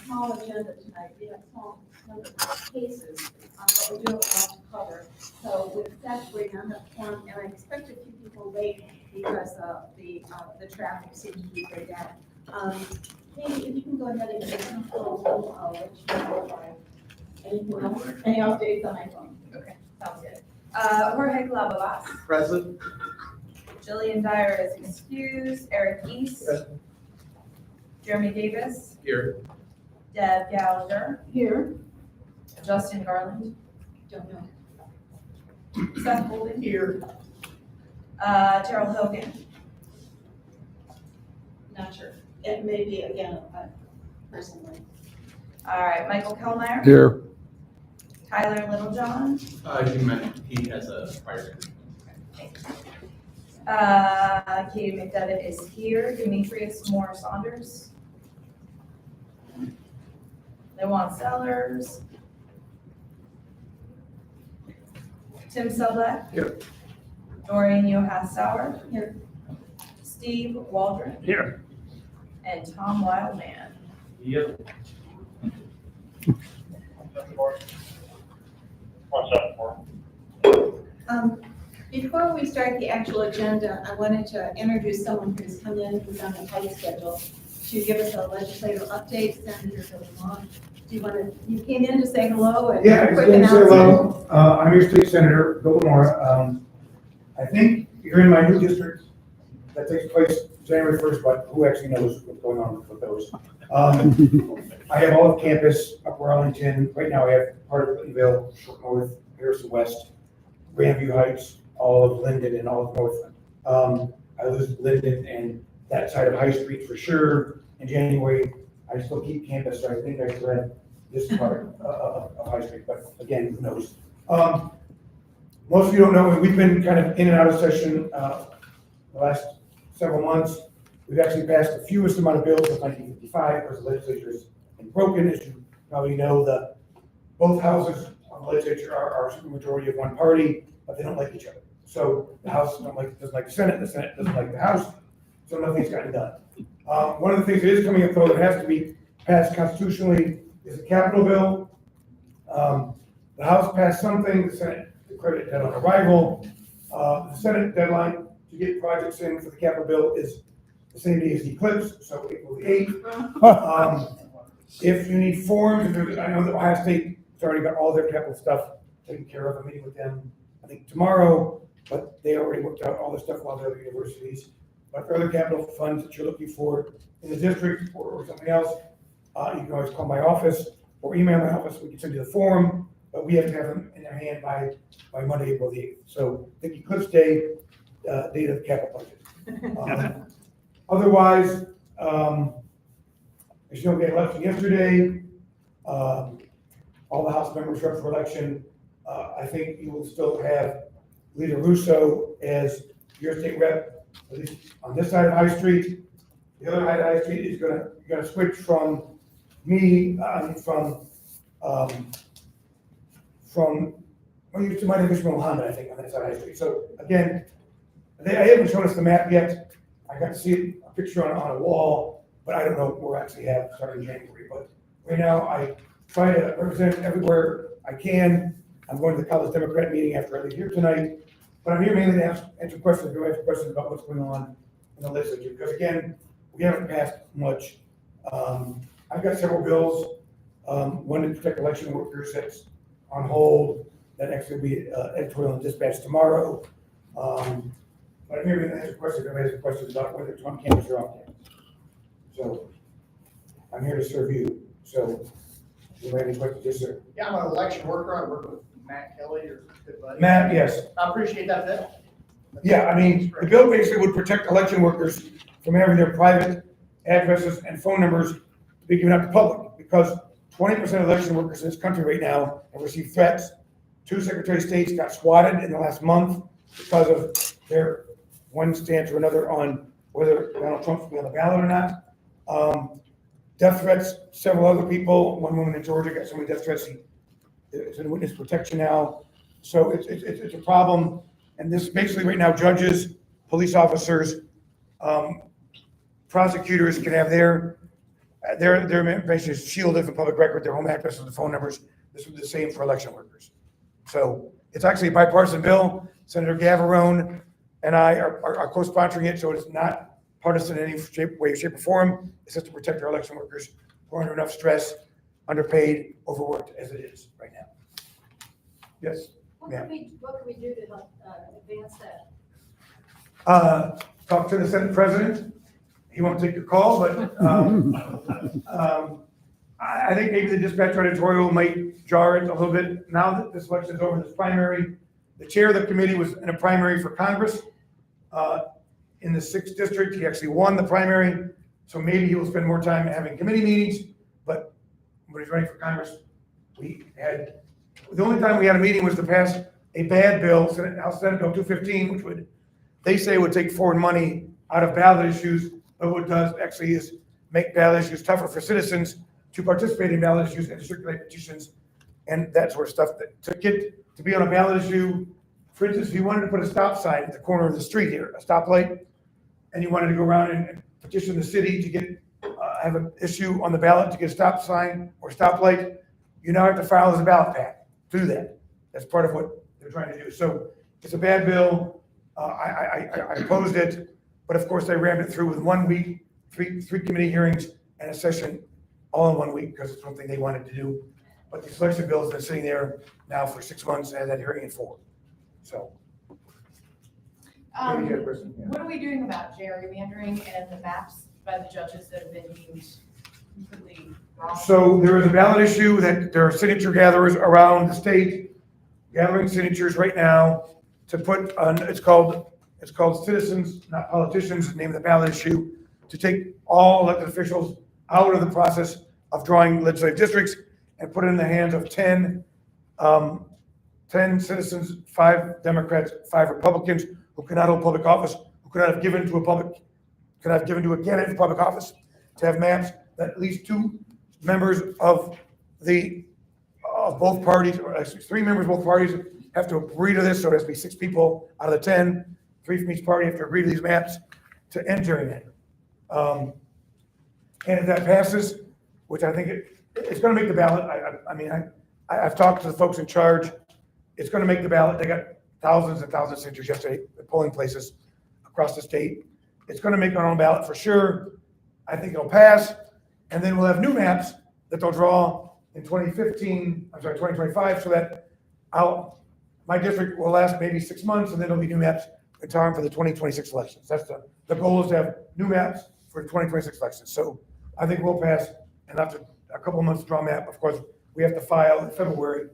small agenda tonight. We have small number of cases, but we do have a lot to cover. So with that, we're going to have one, and I expect a few people late because the traffic seems to be very bad. Maybe if you can go ahead and get some photos, I'll let you know. Anything else? Any updates on my phone? Okay, sounds good. Jorge Calabas, Present. Jillian Dyer is excused, Eric East, Present. Jeremy Davis, Here. Deb Gallagher, Here. Justin Garland, Don't know. Seth Golden, Here. Terrell Hogan, Not sure. It may be, again, personally. all right, Michael Kellmeyer, Here. Tyler Littlejohn, You mentioned he has a prior. Katie McDevitt is here, Demetrius Moore Saunders, Lewan Sellers, Tim Sublett. Here. Doreen Johans Sauer. Here. Steve Waldron. Here. And Tom Wildman. Yep. Before we start the actual agenda, I wanted to introduce someone who's come in, who's on a tight schedule, to give us a legislative update, Senator Billy Long. Do you want to, you came in to say hello and Yeah, quick I just want to say announcement? hello. I'm your state senator, Bill Lamar. I think you're in my new district that takes place January 1st, but who actually knows what's going on with those? I have all of campus, Upper Arlington. Right now I have part of Clintonville, Short North, Harrison West, Grandview Heights, all of Linden and all of Northland. I lose Linden and that side of High Street for sure. In January, I still keep campus, so I think I still have this part of High Street, but again, who knows? Most of you don't know, we've been kind of in and out of session the last several months. We've actually passed the fewest amount of bills since 1955, because the legislature has been broken. As you probably know, both houses of the legislature are a super majority of one party, but they don't like each other. So the House doesn't like the Senate doesn't like the House, so nothing's gotten done. One of the things that is coming up, though, that has to be passed constitutionally is the capital bill. The House passed something, the Senate declared it dead on arrival. The Senate deadline to get projects in for the capital bill is the same day as the eclipse, so April the 8th. If you need forms, I know that Ohio State has already got all their capital stuff taken care of. I'm meeting with them, I think, tomorrow, but they already worked out all the stuff with all the other universities. But for other capital funds that you're looking for in the district or something else, you can always call my office or email my office. We can send you the form, but we have to have them in their hand by Monday, April the 8th. So the eclipse day, date of the capital budget. Otherwise, as you know, we had an election yesterday. All the House members are up for election. I think you will still have Leader Russo as your state rep, at least on this side of High Street. The other side of High Street is gonna switch from me, from well, you might have Ishmael Muhammad, I think, on that side of High Street. So again, I haven't shown us the map yet. I got to see a picture on a wall, but I don't know where I actually have starting in January. But right now, I try to represent everywhere I can. I'm going to the College Democrat meeting after I leave here tonight, but I'm here mainly to answer questions. If you have questions about what's going on in the legislature, because again, we haven't passed much. I've got several bills. One to protect election workers that's on hold. That actually will be editorial and dispatch tomorrow. But I'm here to answer questions. Everybody has questions about whether it's on campus or off campus. So I'm here to serve you. So if you have any questions, yes, sir. Yeah, I'm an election worker. I work with Matt Kelly, your good buddy. Matt, yes. I appreciate that bit. Yeah, I mean, the bill basically would protect election workers from having their private addresses and phone numbers to be given out to public, because 20% of election workers in this country right now have received threats. 2 Secretary of States got swatted in the last month because of their one stance or another on whether Donald Trump's be on the ballot or not. Death threats, several other people. One woman in Georgia got so many death threats, is in witness protection now. So it's a problem. And this basically right now, judges, police officers, prosecutors can have their Their information is shielded from public record, their home addresses and phone numbers. This would be the same for election workers. So it's actually a bipartisan bill. Senator Gavarone and I are co-sponsoring it, so it's not partisan in any way, shape, or form. It's just to protect our election workers who are under enough stress, underpaid, overworked as it is right now. Yes, What ma'am. can we do to help advance that? Talk to the Senate President. He won't take your call, but I think maybe the dispatch editorial might jar it a little bit. Now that this election is over, this primary, the chair of the committee was in a primary for Congress in the 6th district. He actually won the primary, so maybe he will spend more time having committee meetings. But when he's running for Congress, the only time we had a meeting was to pass a bad bill, House Senate Bill 215, which they say would take foreign money out of ballot issues, but what it does actually is make ballot issues tougher for citizens to participate in ballot issues and to circulate petitions and that sort of stuff. To be on a ballot issue, for instance, if you wanted to put a stop sign at the corner of the street here, a stoplight, and you wanted to go around and petition the city to get, have an issue on the ballot to get a stop sign or stoplight, you now have to file as a ballot pack to do that. That's part of what they're trying to do. So it's a bad bill. I opposed it, but of course they rammed it through with 1 week, three committee hearings and a session all in 1 week because it's one thing they wanted to do. But the selection bill has been sitting there now for 6 months and had that hearing in 4. So. Maybe you had a question, yeah. What are we doing about gerrymandering and the maps by the judges that have been deemed completely wrong? So there is a ballot issue that there are signature gatherers around the state gathering signatures right now to put on, it's called Citizens, Not Politicians, is the name of the ballot issue, to take all elected officials out of the process of drawing legislative districts and put it in the hands of 10 citizens, 5 Democrats, 5 Republicans who cannot hold public office, who cannot have given to a candidate for public office, to have maps that at least 2 members of both parties, or actually 3 members of both parties have to agree to this, so it has to be 6 people out of the 10, 3 from each party have to agree to these maps to end gerrymandering. And if that passes, which I think it's going to make the ballot, I've talked to the folks in charge. It's going to make the ballot. They got thousands and thousands of signatures yesterday at polling places across the state. It's going to make our own ballot for sure. I think it'll pass. And then we'll have new maps that they'll draw in 2025, so that my district will last maybe 6 months, and then there'll be new maps in time for the 2026 elections. That's the goal, is to have new maps for 2026 elections. So I think we'll pass, and after a couple of months to draw a map, of course, we have to file in February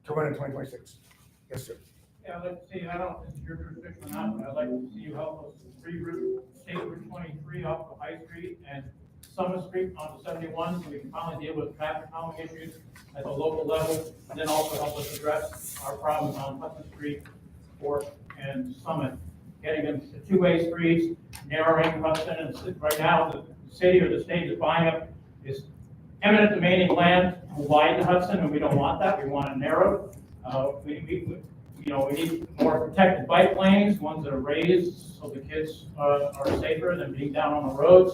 to run in 2026. Yes, sir. Yeah, let's see, I don't, this is your jurisdiction or not, but I'd like to see you help us reroute State Route 23 off of High Street and Summit Street onto 71, so we can finally deal with traffic calming issues at the local level, and then also help us address our problems on Hudson Street, 4th, and Summit, getting them to 2-way streets, narrowing Hudson, and right now, the city or the state is buying up this eminent domain land to widen Hudson, and we don't want that. We want it narrowed. We need more protected bike lanes, ones that are raised so the kids are safer than being down on the roads.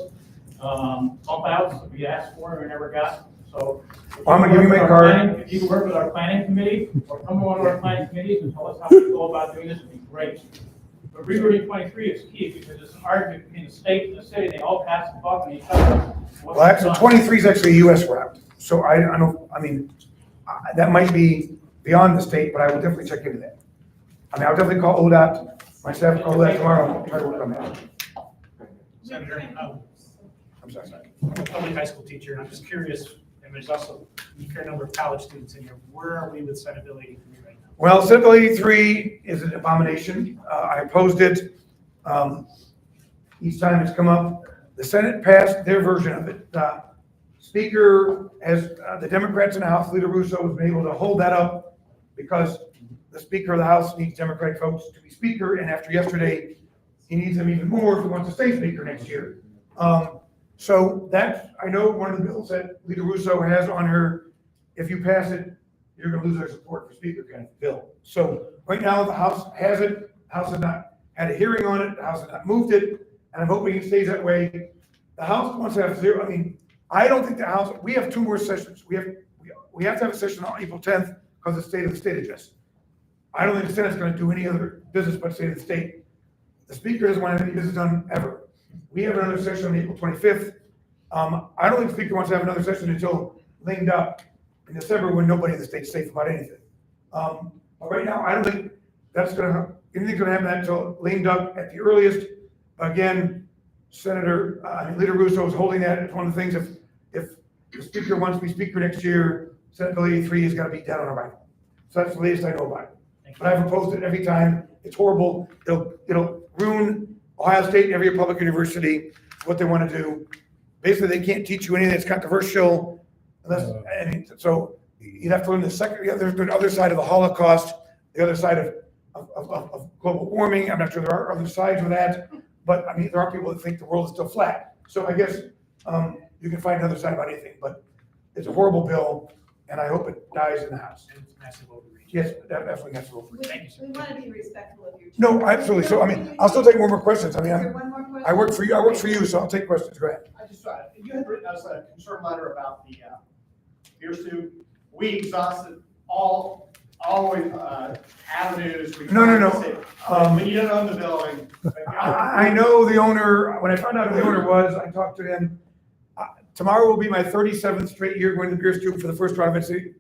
Bump outs that we asked for and we never got. So I'm gonna give you my card. If you can work with our planning committee or come to one of our planning committees and tell us how to go about doing this, would be great. But rerouting 23 is key because it's an argument between the state and the city. They all pass the buck on each other. Well, actually, 23 is actually a US route. So that might be beyond the state, but I will definitely check into that. I'll definitely call ODOT. My staff will call ODOT tomorrow and try to work on that. Senator, I'm sorry. I'm a public high school teacher, and I'm just curious, and there's also a fair number of college students in here. Where are we with Senate Bill 83 right now? Well, Senate Bill 83 is an abomination. I opposed it. Each time it's come up, the Senate passed their version of it. Speaker has, the Democrats in the House, Leader Russo, has been able to hold that up because the Speaker of the House needs Democratic folks to be Speaker, and after yesterday, he needs them even more if he wants to stay Speaker next year. So that's, I know one of the bills that Leader Russo has on her, if you pass it, you're gonna lose our support for Speaker kind of bill. So right now, the House has it. The House has not had a hearing on it. The House has not moved it, and I'm hoping it stays that way. The House wants to have zero, I don't think the House, we have 2 more sessions. We have to have a session on April 10th because of the state of the state address. I don't think the Senate's gonna do any other business but state of the state. The Speaker doesn't want any business done ever. We have another session on April 25th. I don't think the Speaker wants to have another session until lame duck in December when nobody in the state's safe about anything. But right now, I don't think anything's gonna happen until lame duck at the earliest. Again, Leader Russo is holding that. It's one of the things, if the Speaker wants to be Speaker next year, Senate Bill 83 has got to be down on arrival. So that's the latest I know about it. But I've opposed it every time. It's horrible. It'll ruin Ohio State and every public university, what they want to do. Basically, they can't teach you anything that's controversial unless, and so you'd have to learn there's the other side of the Holocaust, the other side of global warming. I'm not sure there are other sides of that, but I mean, there are people that think the world is still flat. So I guess you can find another side about anything, but it's a horrible bill, and I hope it dies in the House. And it's massive overreach. Yes, definitely massive overreach. Thank you, sir. We want to be respectful of your. No, absolutely. So, I mean, I'll still take more questions. I mean, Is there one more question? I work for you, so I'll take questions. Go ahead. I just, you had written us a concern letter about the beer stew. We exhausted all avenues. we No. tried to see. When you don't own the building. I know the owner. When I found out who the owner was, I talked to him. Tomorrow will be my 37th straight year going to the beer stew for the first round of NCAA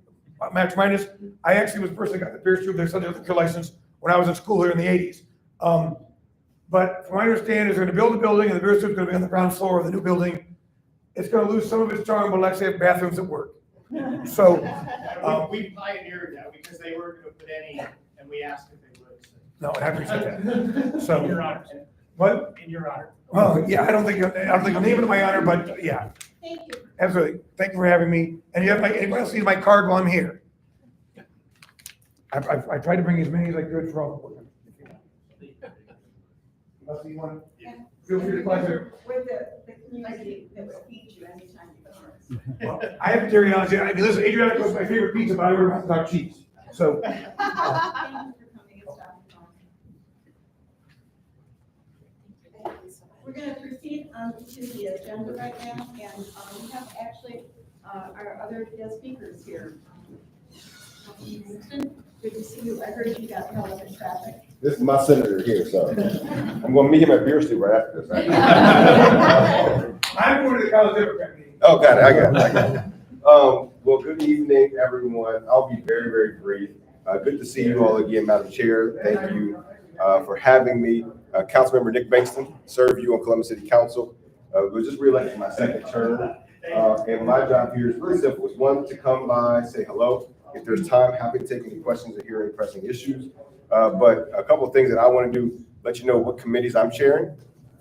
Match Minus. I actually was the person that got the beer stew, their Sunday liquor license when I was in school here in the 80s. But from my understanding, is they're going to build a building and the beer stew is going to be on the ground floor of the new building. It's going to lose some of its charm, but let's have bathrooms at work. So We pioneered that because they weren't going to put any, and we asked if they would. no, I appreciate that. In your So honor, sir. what? In your honor. Well, yeah, I don't think I'll name it in my honor, but yeah, Thank you. absolutely. Thank you for having me. And you have anybody else need my card while I'm here? I tried to bring as many as I could for all of them. Unless you want, feel free to pleasure. We're the community that will feed you anytime you come. Well, I have to tell you honestly, I mean, listen, Adriana is my favorite pizza, but I order mine without cheese. So, Thank you for coming. It's Dr. Thompson. We're going to proceed to the agenda right now, and we have actually our other guest speakers here. Councilman Winston, good to see you. I heard you got held up in traffic. This is my senator here, so I'm gonna meet him at Beer Stew right after this. Right? I'm going to the College Democrat meeting. Oh, got it, I got it. Well, good evening, everyone. I'll be very, very brief. Good to see you all again, Madam Chair. Thank you for having me. Councilmember Nick Bankston, serve you on Columbus City Council. Was just reelected my second term. And my job here is really simple. It's one, to come by, say hello. If there's time, happy to take any questions or hear any pressing issues. But a couple of things that I want to do, let you know what committees I'm chairing,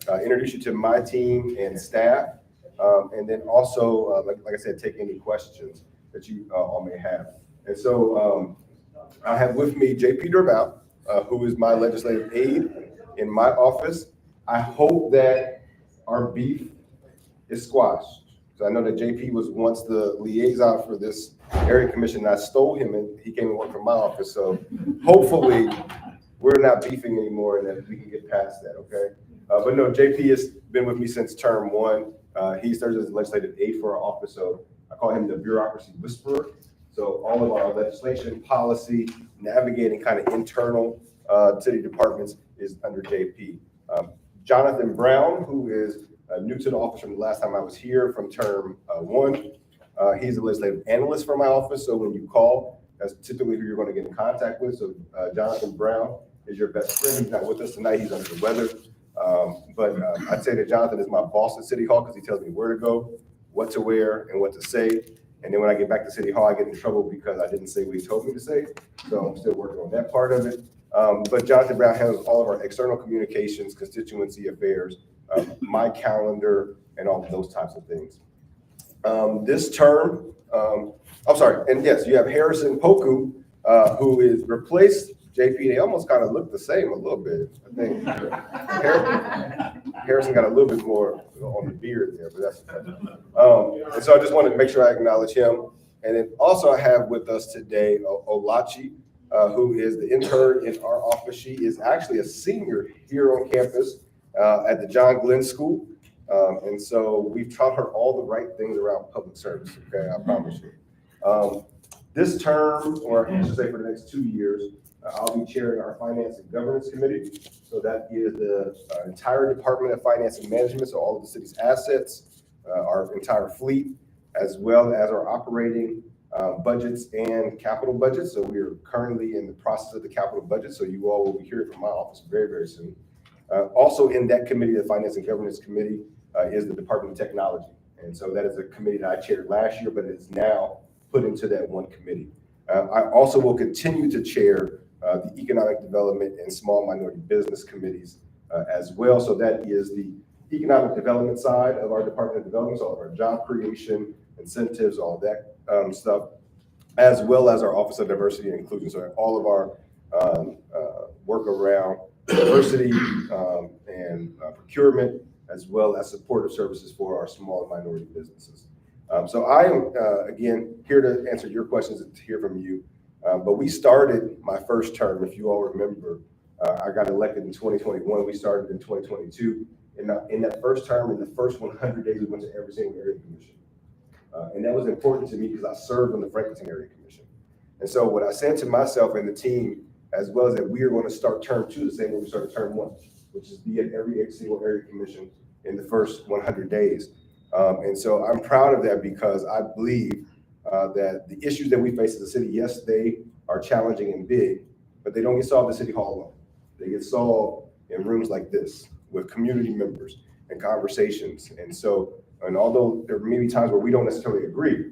introduce you to my team and staff, and then also, like I said, take any questions that you all may have. And so I have with me JP Durval, who is my legislative aide in my office. I hope that our beef is squashed. So I know that JP was once the liaison for this area commission, and I stole him and he came and worked from my office. So hopefully we're not beefing anymore and that we can get past that, okay? But no, JP has been with me since term 1. He serves as legislative aide for our office. So I call him the bureaucracy whisperer. So all of our legislation, policy, navigating kind of internal city departments is under JP. Jonathan Brown, who is new to the office from the last time I was here from term 1. He's a legislative analyst for my office. So when you call, that's typically who you're going to get in contact with. So Jonathan Brown is your best friend. He's not with us tonight. He's under the weather. But I'd say that Jonathan is my boss at City Hall because he tells me where to go, what to wear, and what to say. And then when I get back to City Hall, I get in trouble because I didn't say what he told me to say. So I'm still working on that part of it. But Jonathan Brown handles all of our external communications, constituency affairs, my calendar, and all of those types of things. This term, I'm sorry, and yes, you have Harrison Poku, who is replaced JP. They almost kind of look the same a little bit, I think. Harrison got a little bit more on the beard there, but that's okay. And so I just wanted to make sure I acknowledge him. And then also I have with us today Olachi, who is the intern in our office. She is actually a senior here on campus at the John Glenn School. And so we've taught her all the right things around public service, okay, I promise you. This term, or I should say for the next 2 years, I'll be chairing our Finance and Governance Committee. So that is the entire Department of Finance and Management, so all of the city's assets, our entire fleet, as well as our operating budgets and capital budgets. So we are currently in the process of the capital budget, so you all will be hearing from my office very, very soon. Also in that committee, the Finance and Governance Committee, is the Department of Technology. And so that is a committee that I chaired last year, but it is now put into that one committee. I also will continue to chair the Economic Development and Small Minority Business Committees as well. So that is the economic development side of our Department of Development, so all of our job creation, incentives, all of that stuff, as well as our Office of Diversity and Inclusion. So all of our work around diversity and procurement, as well as supportive services for our small and minority businesses. So I am, again, here to answer your questions and to hear from you. But we started my first term, if you all remember, I got elected in 2021. We started in 2022. In that first term, in the first 100 days, we went to every single area commission. And that was important to me because I served on the Franklinton Area Commission. And so what I said to myself and the team, as well as that we are going to start term 2 the same way we started term 1, which is be at every single area commission in the first 100 days. And so I'm proud of that because I believe that the issues that we face as a city, yes, they are challenging and big, but they don't get solved at City Hall alone. They get solved in rooms like this with community members and conversations. And so, and although there may be times where we don't necessarily agree,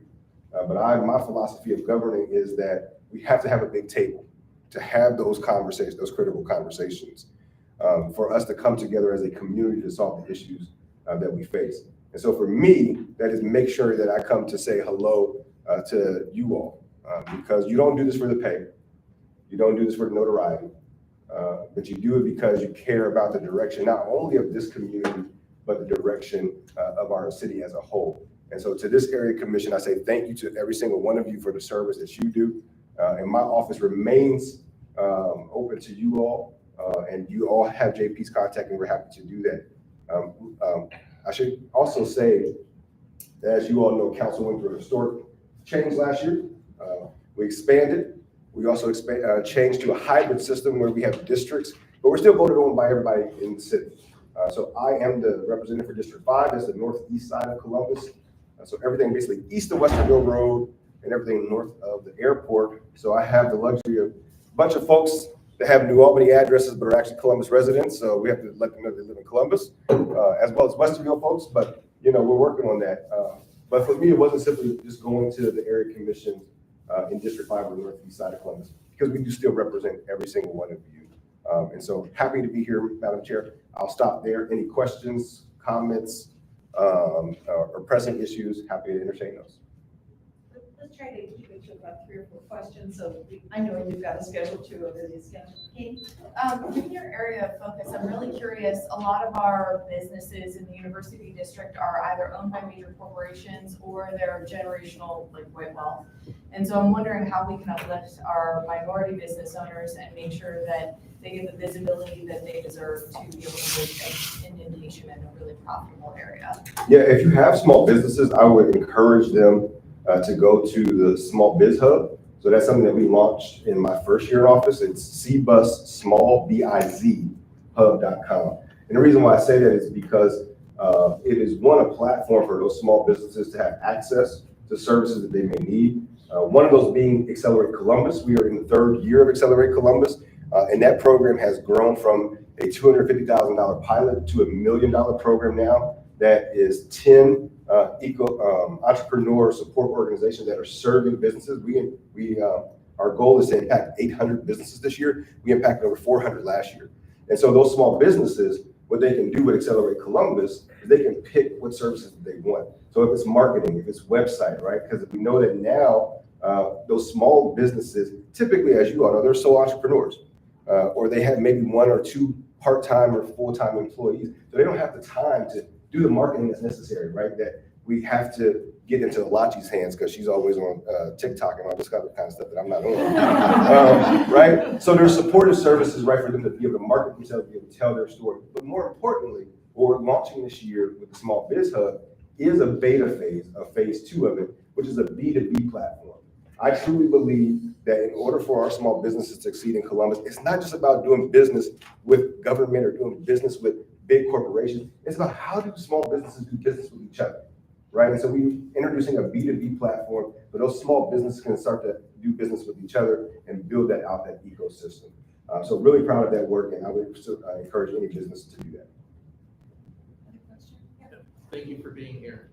but my philosophy of governing is that we have to have a big table to have those conversations, those critical conversations, for us to come together as a community to solve the issues that we face. And so for me, that is make sure that I come to say hello to you all, because you don't do this for the pay. You don't do this for the notoriety, but you do it because you care about the direction, not only of this community, but the direction of our city as a whole. And so to this area commission, I say thank you to every single one of you for the service that you do. And my office remains open to you all, and you all have JP's contact, and we're happy to do that. I should also say, as you all know, council went through a historic change last year. We expanded. We also changed to a hybrid system where we have districts, but we're still voted on by everybody in the city. So I am the representative for District 5. That's the northeast side of Columbus. So everything basically east of Westerville Road and everything north of the airport. So I have the luxury of a bunch of folks that have New Albany addresses, but are actually Columbus residents. So we have to let them know they live in Columbus, as well as Westerville folks. But, you know, we're working on that. But for me, it wasn't simply just going to the area commission in District 5 or the northeast side of Columbus, because we do still represent every single one of you. And so happy to be here, Madam Chair. I'll stop there. Any questions, comments, or pressing issues, happy to entertain those. Let's try to keep it to about 3 or 4 questions. So I know you've got a schedule too, a busy schedule. In your area of focus, I'm really curious, a lot of our businesses in the University District are either owned by major corporations or they're generational, like white wealth. And so I'm wondering how we can uplift our minority business owners and make sure that they get the visibility that they deserve to be able to make an indentation in a really profitable area. Yeah, if you have small businesses, I would encourage them to go to the Small Biz Hub. So that's something that we launched in my first year in office. It's CBUS Small BIZ Hub.com. And the reason why I say that is because it is a platform for those small businesses to have access to services that they may need. One of those being Accelerate Columbus. We are in the 3rd year of Accelerate Columbus. And that program has grown from a $250,000 pilot to $1 million program now. That is 10 entrepreneur support organizations that are serving businesses. Our goal is to impact 800 businesses this year. We impacted over 400 last year. And so those small businesses, what they can do with Accelerate Columbus is they can pick what services they want. So if it's marketing, if it's website, right? Because we know that now those small businesses, typically, as you all know, they're sole entrepreneurs, or they have maybe 1 or 2 part-time or full-time employees. So they don't have the time to do the marketing that's necessary, right? That we have to get into Alachi's hands because she's always on TikTok and all this other kind of stuff that I'm not on, right? So there's supportive services, right, for them to be able to market themselves, be able to tell their story. But more importantly, what we're launching this year with the Small Biz Hub is a beta phase of phase 2 of it, which is a B2B platform. I truly believe that in order for our small businesses to succeed in Columbus, it's not just about doing business with government or doing business with big corporations. It's about how do small businesses do business with each other, right? And so we're introducing a B2B platform where those small businesses can start to do business with each other and build that out, that ecosystem. So really proud of that work, and I would encourage any business to do that. Thank you for being here.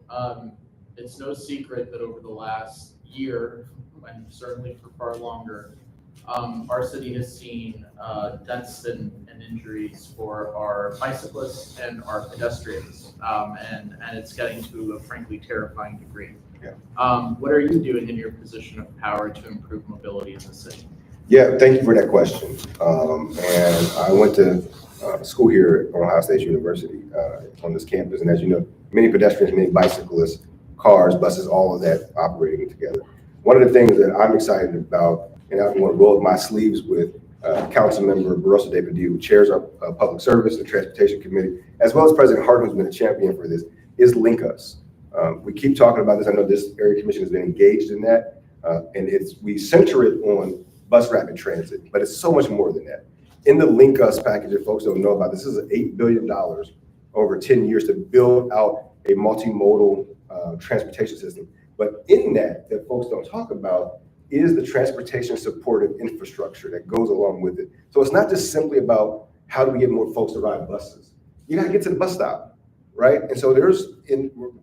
It's no secret that over the last year, and certainly for far longer, our city has seen deaths and injuries for our bicyclists and our pedestrians, and it's getting to a frankly terrifying degree. Yeah. What are you doing in your position of power to improve mobility in the city? Yeah, thank you for that question. And I went to school here at Ohio State University on this campus, and as you know, many pedestrians, many bicyclists, cars, buses, all of that operating together. One of the things that I'm excited about, and I want to roll up my sleeves with Councilmember Barosa De Padilla, who chairs our Public Service and Transportation Committee, as well as President Hardin, who's been a champion for this, is Link Us. We keep talking about this. I know this area commission has been engaged in that, and we center it on bus rapid transit, but it's so much more than that. In the Link Us package, if folks don't know about, this is $8 billion over 10 years to build out a multimodal transportation system. But in that folks don't talk about is the transportation supportive infrastructure that goes along with it. So it's not just simply about how do we get more folks to ride buses. You gotta get to the bus stop, right? And so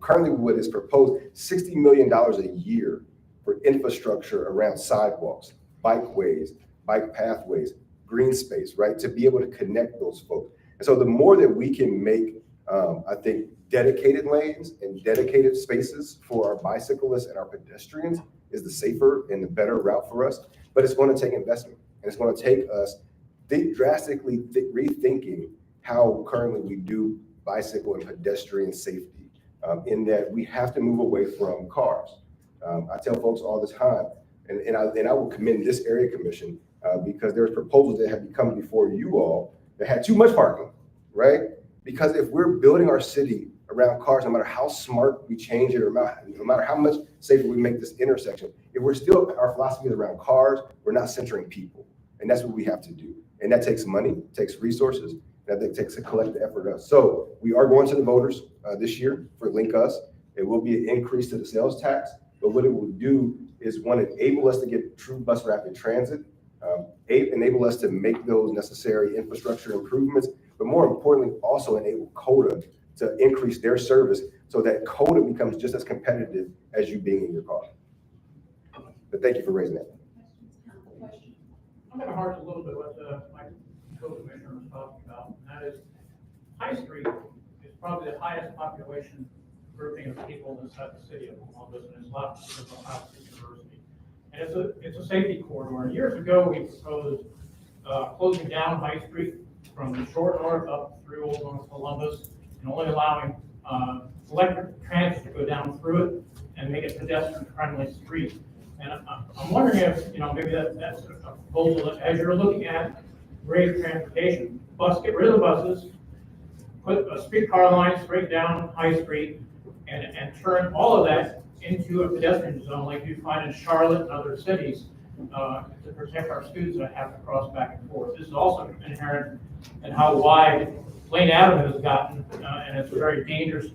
currently what is proposed, $60 million a year for infrastructure around sidewalks, bikeways, bike pathways, green space, right? To be able to connect those folks. And so the more that we can make, I think, dedicated lanes and dedicated spaces for our bicyclists and our pedestrians is the safer and the better route for us. But it's going to take investment, and it's going to take us drastically rethinking how currently we do bicycle and pedestrian safety, in that we have to move away from cars. I tell folks all the time, and I will commend this area commission because there's proposals that have come before you all that had too much parking, right? Because if we're building our city around cars, no matter how smart we change it, or no matter how much safer we make this intersection, if we're still, our philosophy is around cars, we're not centering people. And that's what we have to do. And that takes money, takes resources, and that takes a collective effort of us. So we are going to the voters this year for Link Us. It will be an increase to the sales tax, but what it will do is, one, enable us to get true bus rapid transit, enable us to make those necessary infrastructure improvements, but more importantly, also enable CODA to increase their service so that CODA becomes just as competitive as you being in your car. But thank you for raising that. I'm going to heart a little bit what my co-commissioner was talking about, and that is High Street is probably the highest population grouping of people inside the city of Columbus, and it's left because of Ohio State University. And it's a safety corridor. Years ago, we proposed closing down High Street from the short north up through Old North Columbus, and only allowing electric transit to go down through it and make it pedestrian-friendly street. And I'm wondering if, maybe that's a proposal that, as you're looking at raised transportation, get rid of the buses, put a streetcar line straight down High Street, and turn all of that into a pedestrian zone like you find in Charlotte and other cities to protect our students that have to cross back and forth. This is also inherent in how wide Lane Avenue has gotten, and it's a very dangerous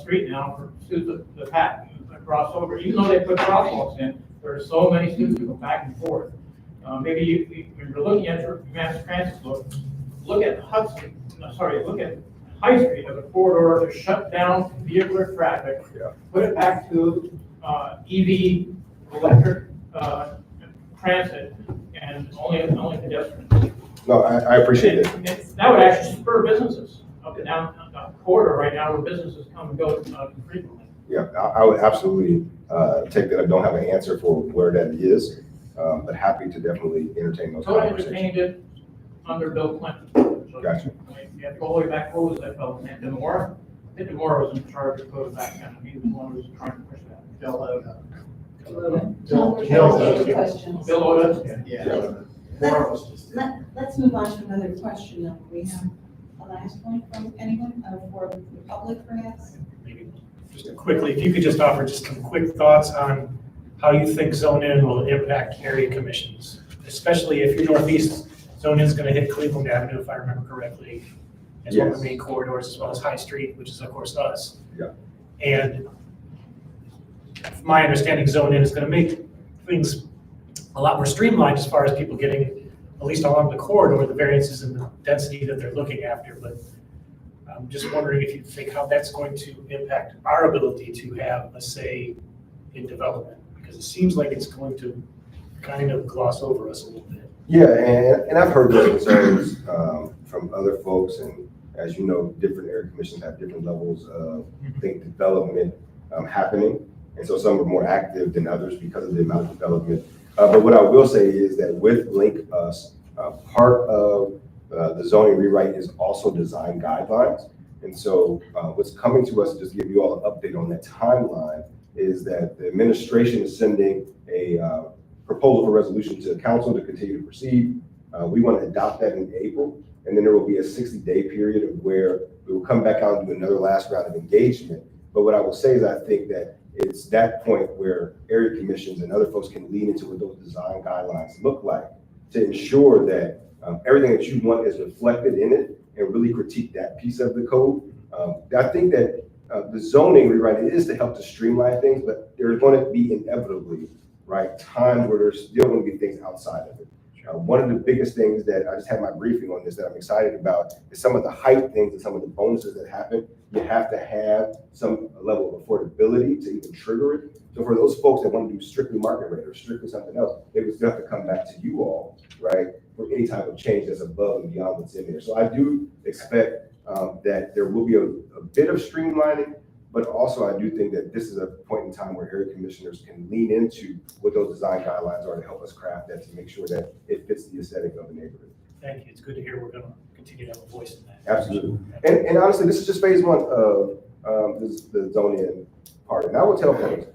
street now for students that have to cross over. Even though they put crosswalks in, there are so many students who go back and forth. Maybe when you're looking at your mass transit, look at look at High Street as a corridor to shut down vehicular traffic, put it back to EV, electric transit, and only pedestrians. No, I appreciate it. That would actually spur businesses up and down the corridor right now where businesses come and go frequently. Yeah, I would absolutely take that. I don't have an answer for where that is, but happy to definitely entertain those So I conversations. entertained it under Bill Clinton. So Gotcha. You have to go all the way back, what was that fellow's name, DeMora? I think DeMora was in charge of code back then, he was the one who was trying to push that. John, we're Bill, trying to Bill. questions. Bill Otis? Yeah. Let's move on to another question. We have a last one from anyone, for the public perhaps? Maybe just quickly, if you could just offer just some quick thoughts on how you think zone in will impact area commissions, especially if your northeast zone in is going to hit Cleveland Avenue, if I remember correctly, as one of the Yes. main corridors, as well as High Street, which is of course us. Yeah. And from my understanding, zone in is going to make things a lot more streamlined as far as people getting, at least along the corridor, the variances and the density that they're looking after. But I'm just wondering if you think how that's going to impact our ability to have a say in development, because it seems like it's going to kind of gloss over us a little bit. Yeah, and I've heard those concerns from other folks, and as you know, different area commissions have different levels of, I think, development happening. And so some are more active than others because of the amount of development. But what I will say is that with Link Us, part of the zoning rewrite is also design guidelines. And so what's coming to us, just to give you all an update on that timeline, is that the administration is sending a proposal for resolution to council to continue to proceed. We want to adopt that in April, and then there will be a 60-day period of where we will come back out and do another last round of engagement. But what I will say is I think that it's that point where area commissions and other folks can lean into what those design guidelines look like to ensure that everything that you want is reflected in it and really critique that piece of the code. I think that the zoning rewrite is to help to streamline things, but there's going to be inevitably, right, times where there's still going to be things outside of it. One of the biggest things that I just had my briefing on this that I'm excited about is some of the height things and some of the bonuses that happen. You have to have some level of affordability to even trigger it. So for those folks that want to do strictly market rate or strictly something else, they would still have to come back to you all, right, for any type of change that's above and beyond what's in there. So I do expect that there will be a bit of streamlining, but also I do think that this is a point in time where area commissioners can lean into what those design guidelines are to help us craft that to make sure that it fits the aesthetic of the neighborhood. Thank you. It's good to hear we're going to continue to have a voice in that. Absolutely. And honestly, this is just phase one of the zone in part. And I would tell folks,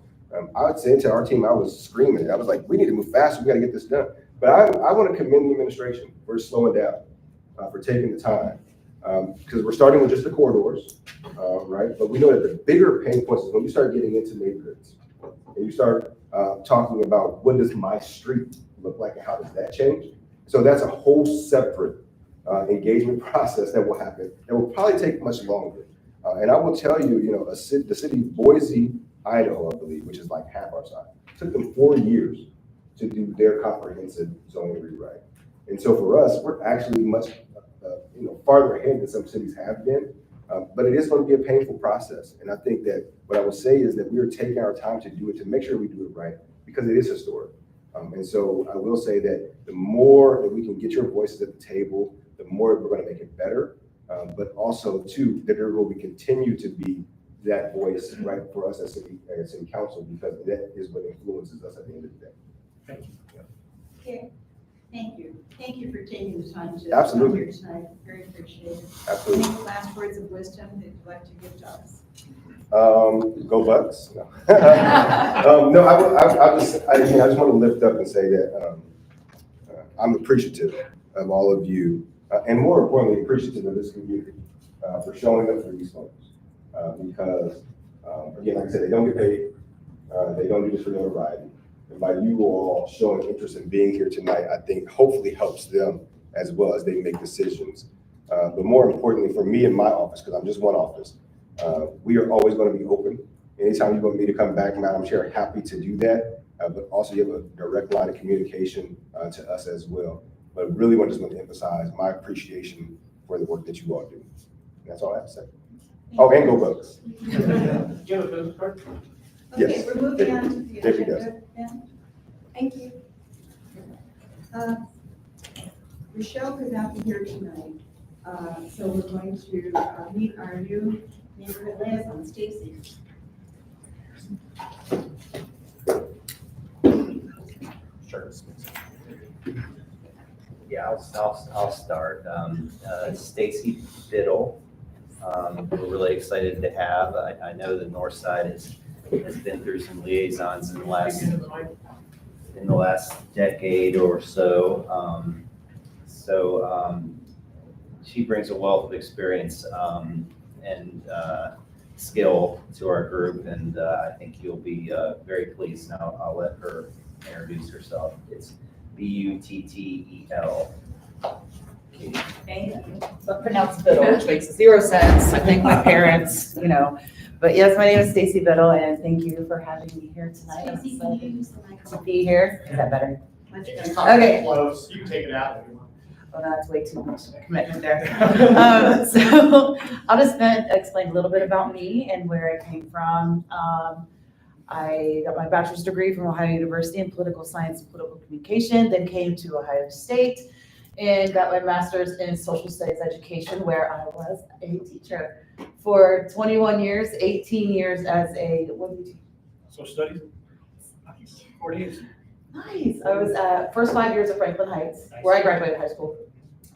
I would say to our team, I was screaming. I was like, we need to move faster. We got to get this done. But I want to commend the administration for slowing down, for taking the time. Because we're starting with just the corridors, right? But we know that the bigger pain points is when you start getting into neighborhoods and you start talking about what does my street look like and how does that change? So that's a whole separate engagement process that will happen. That will probably take much longer. And I will tell you, the city of Boise, Idaho, I believe, which is like half our size, took them 4 years to do their comprehensive zoning rewrite. And so for us, we're actually much farther ahead than some cities have been, but it is going to be a painful process. And I think that what I will say is that we are taking our time to do it, to make sure we do it right, because it is historic. And so I will say that the more that we can get your voices at the table, the more we're going to make it better, but also too, that there will continue to be that voice, right, for us as city council, because that is what influences us at the end of the day. Thank you. Okay, thank you. Thank you for taking the time to Absolutely. come here tonight. Very appreciated. Absolutely. Any last words of wisdom that you'd like to give to us? Go Bucks. No, no, I just want to lift up and say that I'm appreciative of all of you, and more importantly, appreciative of this community for showing up for these folks. Because, again, like I said, they don't get paid. They don't do this for notoriety. And by you all showing interest in being here tonight, I think hopefully helps them as well as they make decisions. But more importantly, for me in my office, because I'm just one office, we are always going to be open. Anytime you want me to come back, Madam Chair, happy to do that. But also you have a direct line of communication to us as well. But really just want to emphasize my appreciation for the work that you all do. And that's all I have to say. Oh, and go Bucks. Do you have a business card? Okay, Yes. we're moving on to the David does. agenda then. Thank you. Rochelle could not be here tonight, so we're going to meet our new neighborhood liaison, Stacy. Sure. Yeah, I'll start. Stacy Biddle, we're really excited to have. I know the North Side has been through some liaisons in the last decade or so. she brings a wealth of experience and skill to our group, and I think you'll be very pleased. Now I'll let her introduce herself. It's Buttel. Thank you. But pronounced Biddle, which makes zero sense. I think my parents, But yes, my name is Stacy Biddle, and thank you for having me here tonight. I'm Stacy, excited can you use the microphone? to be here. Is that better? Much Just better. talk Okay. close, you can take it out if you want. Well, that's way too much commitment there. So I'll just explain a little bit about me and where I came from. I got my bachelor's degree from Ohio University in political science and political communication, then came to Ohio State and got my master's in social studies education, where I was a teacher for 21 years, 18 years as a, what did you? Social studies? 40 years. Nice. I was first 5 years at Franklin Heights, Nice. where I graduated high school,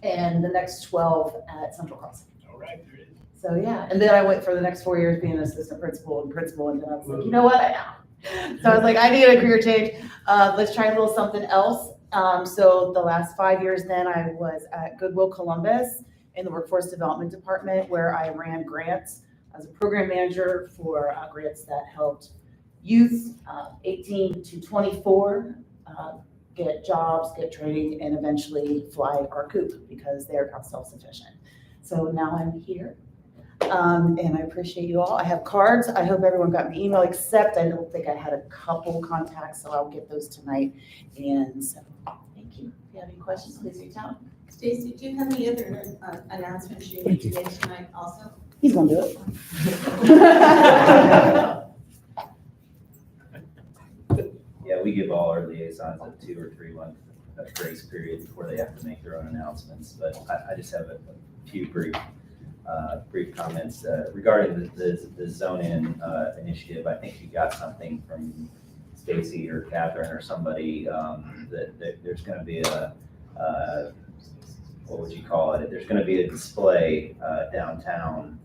and the next 12 at Central Crossing. All right, there it is. So yeah, and then I went for the next 4 years being an assistant principal, and then I was like, you know what, so I was like, I need a career change. Let's try a little something else. So the last 5 years then I was at Goodwill Columbus in the Workforce Development Department, where I ran grants as a program manager for grants that helped youth 18 to 24 get jobs, get training, and eventually fly our coop because they're not self-sufficient. So now I'm here. And I appreciate you all. I have cards. I hope everyone got my email, except I don't think I had a couple contacts, so I'll get those tonight. And so, thank you. If you have any questions, please reach out. Stacy, do you have any other announcements you need to make tonight also? He's gonna do it. Yeah, we give all our liaisons a 2 or 3 month grace period before they have to make their own announcements, but I just have a few brief comments regarding the zone-in initiative. I think you got something from Stacy or Catherine or somebody that there's going to be a what would you call it? There's going to be a display downtown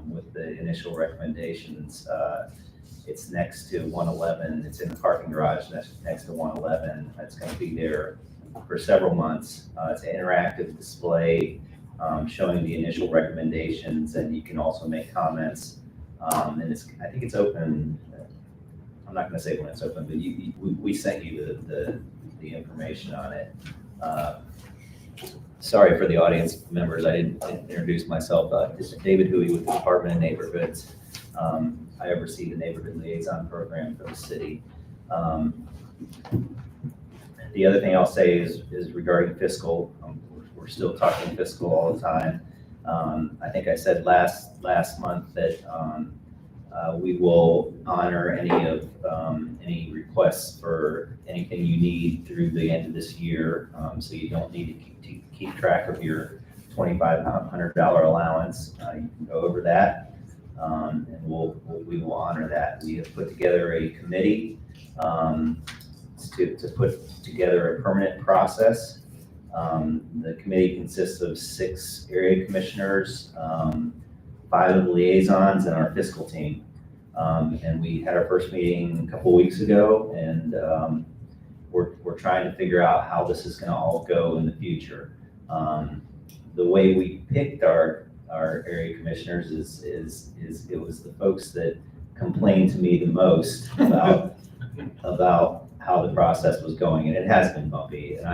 with the initial recommendations. It's next to 111. It's in the parking garage next to 111. It's going to be there for several months. It's an interactive display showing the initial recommendations, and you can also make comments. And I think it's open. I'm not going to say when it's open, but we sent you the information on it. Sorry for the audience members, I didn't introduce myself. This is David Huey with the Department of Neighborhoods. I oversee the Neighborhood Liaison Program for the city. The other thing I'll say is regarding fiscal. We're still talking fiscal all the time. I think I said last month that we will honor any requests for anything you need through the end of this year, so you don't need to keep track of your $2,500 allowance. You can go over that, and we will honor that. We have put together a committee to put together a permanent process. The committee consists of 6 area commissioners, 5 of the liaisons, and our fiscal team. And we had our first meeting a couple weeks ago, and we're trying to figure out how this is going to all go in the future. The way we picked our area commissioners is it was the folks that complained to me the most about how the process was going, and it has been bumpy. And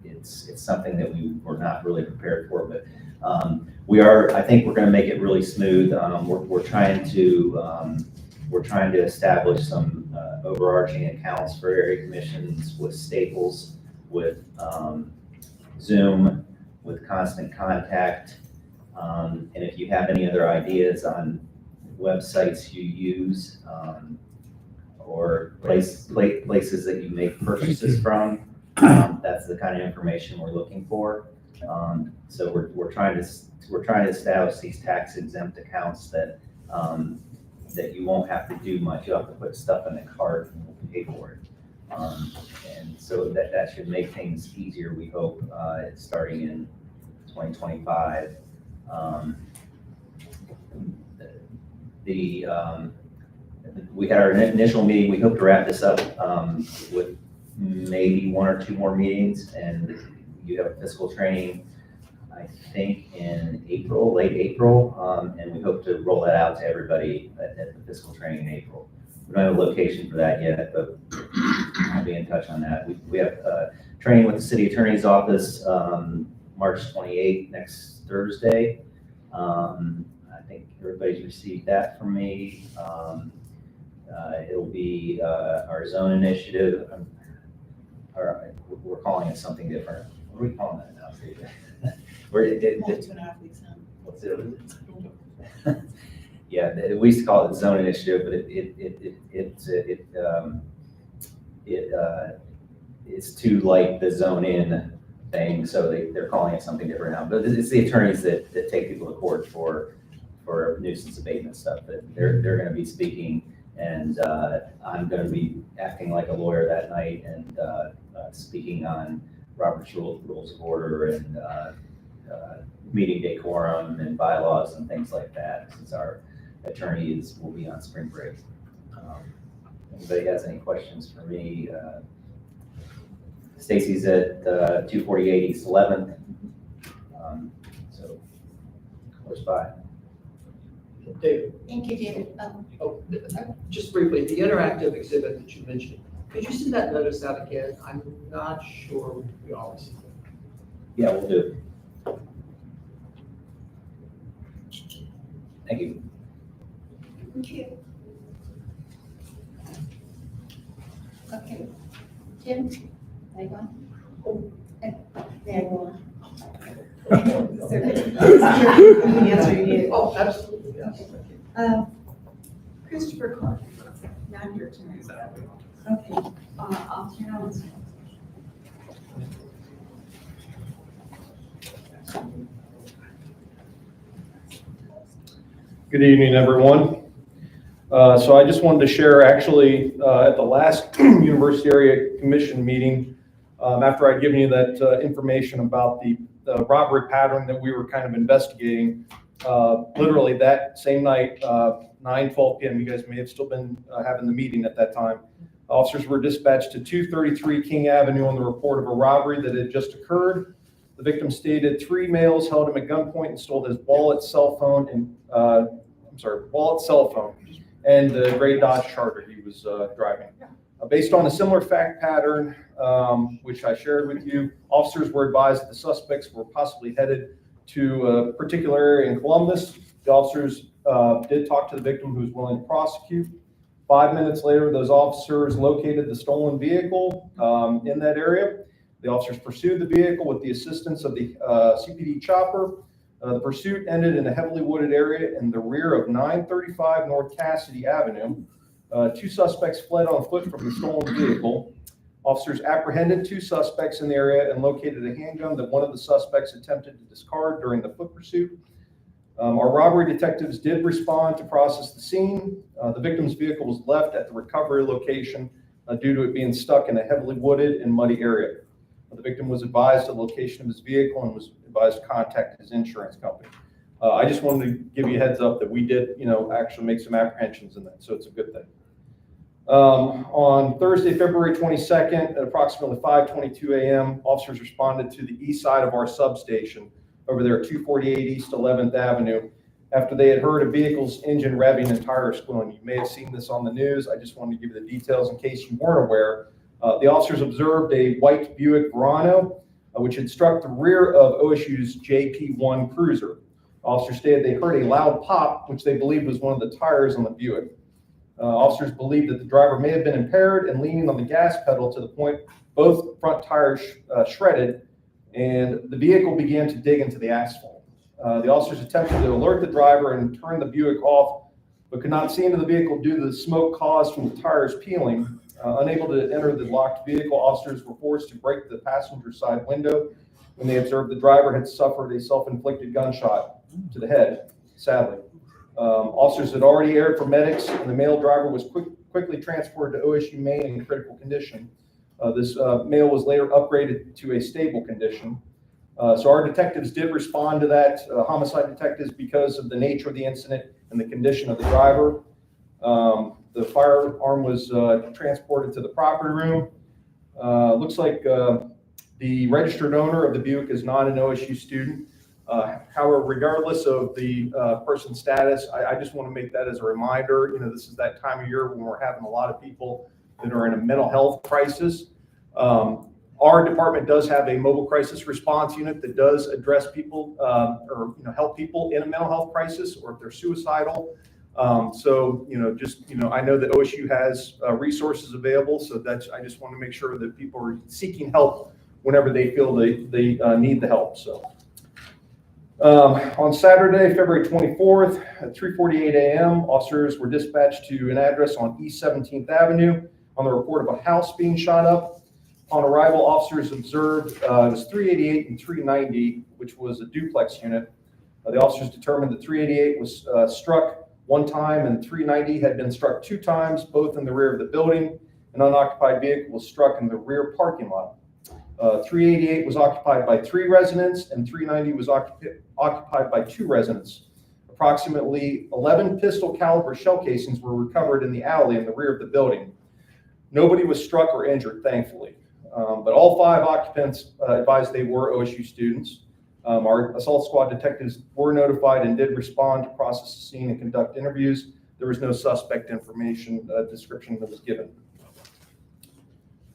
it's something that we were not really prepared for, but I think we're going to make it really smooth. We're trying to establish some overarching accounts for area commissions with Staples, with Zoom, with Constant Contact. And if you have any other ideas on websites you use, or places that you make purchases from, that's the kind of information we're looking for. So we're trying to establish these tax exempt accounts that you won't have to do much. You'll have to put stuff in the cart and we'll pay for it. And so that should make things easier, we hope, starting in 2025. We had our initial meeting. We hope to wrap this up with maybe 1 or 2 more meetings, and do have a physical training, I think in April, late April, and we hope to roll that out to everybody at the physical training in April. We don't have a location for that yet, but I'll be in touch on that. We have training with the city attorney's office March 28th, next Thursday. I think everybody's received that from me. It'll be our zone initiative. We're calling it something different. What are we calling that now? Only 2.5 weeks in. What's it? Yeah, we used to call it zone initiative, but it's too like the zone in thing, so they're calling it something different now. But it's the attorneys that take people to court for nuisance abatement stuff, that they're going to be speaking, and I'm going to be acting like a lawyer that night and speaking on Robert's rules of order and meeting decorum and bylaws and things like that, since our attorneys will be on spring break. Anybody has any questions for me? Stacy's at 248 East 11th, so close by. David, Thank you, David. just briefly, the interactive exhibit that you mentioned, could you send that notice out again? I'm not sure we all received it. Yeah, we'll do it. Thank you. Thank you. Okay. Jim? Anyone? Oh, absolutely, yes. Christopher Clark, not here tonight. Okay, I'll turn on this. Good evening, everyone. So I just wanted to share, actually, at the last University Area Commission meeting, after I'd given you that information about the robbery pattern that we were kind of investigating, literally that same night, 9:12 p.m., you guys may have still been having the meeting at that time, officers were dispatched to 233 King Avenue on the report of a robbery that had just occurred. The victim stated 3 males held him at gunpoint and stole his wallet, cell phone, and and the gray Dodge Charger he was driving. Based on a similar fact pattern, which I shared with you, officers were advised that the suspects were possibly headed to a particular area in Columbus. The officers did talk to the victim, who was willing to prosecute. 5 minutes later, those officers located the stolen vehicle in that area. The officers pursued the vehicle with the assistance of the CPD chopper. The pursuit ended in a heavily wooded area in the rear of 935 North Cassidy Avenue. 2 suspects fled on foot from the stolen vehicle. Officers apprehended 2 suspects in the area and located a handgun that one of the suspects attempted to discard during the foot pursuit. Our robbery detectives did respond to process the scene. The victim's vehicle was left at the recovery location due to it being stuck in a heavily wooded and muddy area. The victim was advised of the location of his vehicle and was advised to contact his insurance company. I just wanted to give you a heads up that we did, actually make some apprehensions in that, so it's a good thing. On Thursday, February 22nd, at approximately 5:22 a.m., officers responded to the east side of our substation over there at 248 East 11th Avenue after they had heard a vehicle's engine revving and tires squealing. You may have seen this on the news. I just wanted to give you the details in case you weren't aware. The officers observed a white Buick Verano, which had struck the rear of OSU's JP1 Cruiser. Officers stated they heard a loud pop, which they believed was one of the tires on the Buick. Officers believed that the driver may have been impaired and leaning on the gas pedal to the point both front tires shredded, and the vehicle began to dig into the asphalt. The officers attempted to alert the driver and turn the Buick off, but could not see into the vehicle due to the smoke caused from the tires peeling. Unable to enter the locked vehicle, officers were forced to break the passenger side window when they observed the driver had suffered a self-inflicted gunshot to the head, sadly. Officers had already aired for medics, and the male driver was quickly transported to OSU Maine in critical condition. This male was later upgraded to a stable condition. So our detectives did respond to that, homicide detectives, because of the nature of the incident and the condition of the driver. The firearm was transported to the property room. Looks like The registered owner of the Buick is not an OSU student. However, regardless of the person's status, I just want to make that as a reminder. You know, this is that time of year when we're having a lot of people that are in a mental health crisis. Our department does have a mobile crisis response unit that does address people or help people in a mental health crisis or if they're suicidal. So I know that OSU has resources available, so I just want to make sure that people are seeking help whenever they feel they need the help. So on Saturday, February 24th at 3:48 a.m., officers were dispatched to an address on East 17th Avenue on the report of a house being shot up. On arrival, officers observed it was 388 and 390, which was a duplex unit. The officers determined that 388 was struck one time and 390 had been struck 2 times, both in the rear of the building. An unoccupied vehicle was struck in the rear parking lot. 388 was occupied by 3 residents and 390 was occupied by 2 residents. Approximately 11 pistol caliber shell casings were recovered in the alley in the rear of the building. Nobody was struck or injured, thankfully. But all 5 occupants advised they were OSU students. Our assault squad detectives were notified and did respond to process the scene and conduct interviews. There was no suspect information description that was given.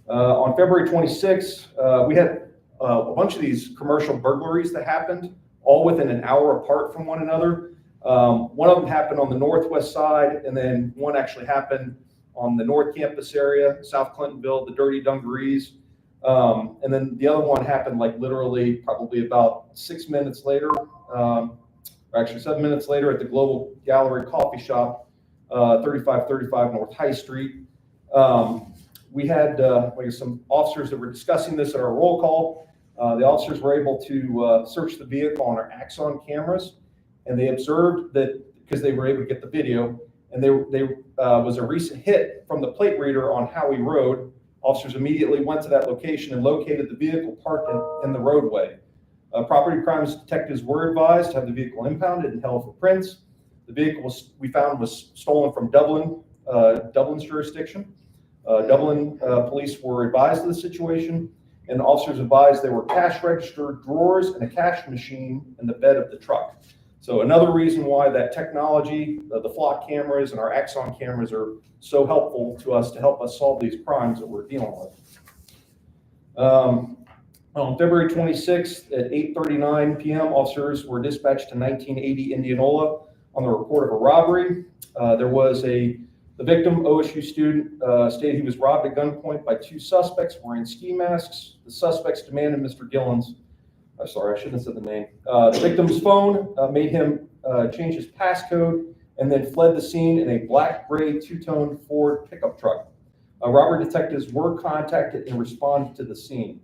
On February 26th, we had a bunch of these commercial burglaries that happened, all within an hour apart from one another. One of them happened on the northwest side, and then one actually happened on the North Campus area, South Clintonville, the Dirty Dungarees. And then the other one happened like literally probably about 6 minutes later, or actually 7 minutes later at the Global Gallery Coffee Shop, 3535 North High Street. We had some officers that were discussing this at our roll call. The officers were able to search the vehicle on our Axon cameras, and they observed that because they were able to get the video, and there was a recent hit from the plate reader on Howey Road. Officers immediately went to that location and located the vehicle parked in the roadway. Property crimes detectives were advised to have the vehicle impounded and held for prints. The vehicle we found was stolen from Dublin's jurisdiction. Dublin police were advised of the situation, and officers advised there were cash register drawers and a cash machine in the bed of the truck. So another reason why that technology, the flock cameras and our Axon cameras are so helpful to us to help us solve these crimes that we're dealing with. On February 26th at 8:39 p.m., officers were dispatched to 1980 Indianola on the report of a robbery. The victim, OSU student, stated he was robbed at gunpoint by 2 suspects wearing ski masks. The suspects demanded Mr. Gillen's, I shouldn't have said the name. The victim's phone made him change his passcode and then fled the scene in a black-gray 2-tone Ford pickup truck. Robbery detectives were contacted and responded to the scene.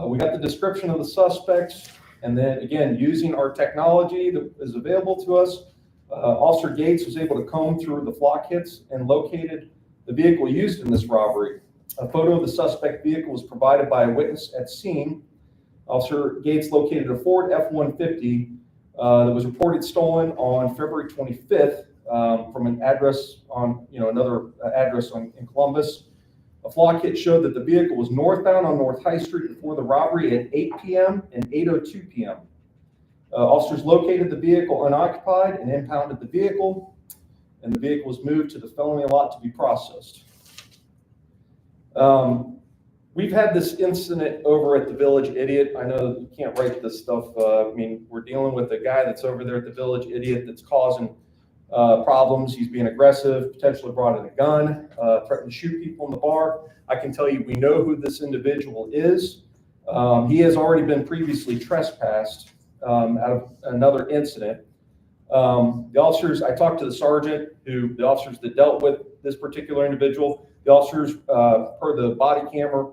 We got the description of the suspects, and then again, using our technology that is available to us, Officer Gates was able to comb through the flock hits and located the vehicle used in this robbery. A photo of the suspect vehicle was provided by a witness at scene. Officer Gates located a Ford F-150 that was reported stolen on February 25th from an address on, another address in Columbus. A flock hit showed that the vehicle was northbound on North High Street before the robbery at 8 p.m. and 8:02 p.m. Officers located the vehicle unoccupied and impounded the vehicle, and the vehicle was moved to the felony lot to be processed. We've had this incident over at the Village Idiot. I know you can't write this stuff. We're dealing with a guy that's over there at the Village Idiot that's causing problems. He's being aggressive, potentially brought in a gun, threatened to shoot people in the bar. I can tell you we know who this individual is. He has already been previously trespassed out of another incident. The officers, I talked to the sergeant, the officers that dealt with this particular individual. The officers, per the body camera,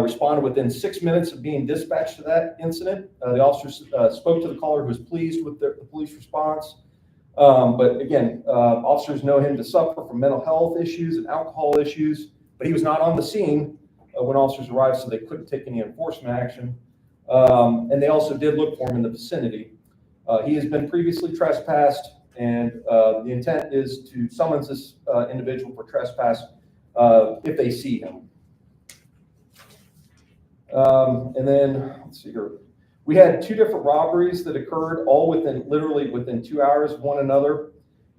responded within 6 minutes of being dispatched to that incident. The officers spoke to the caller who was pleased with the police response. But again, officers know him to suffer from mental health issues and alcohol issues, but he was not on the scene when officers arrived, so they couldn't take any enforcement action. And they also did look for him in the vicinity. He has been previously trespassed, and the intent is to summons this individual for trespass if they see him. And then, let's see here. We had 2 different robberies that occurred, all literally within 2 hours of one another.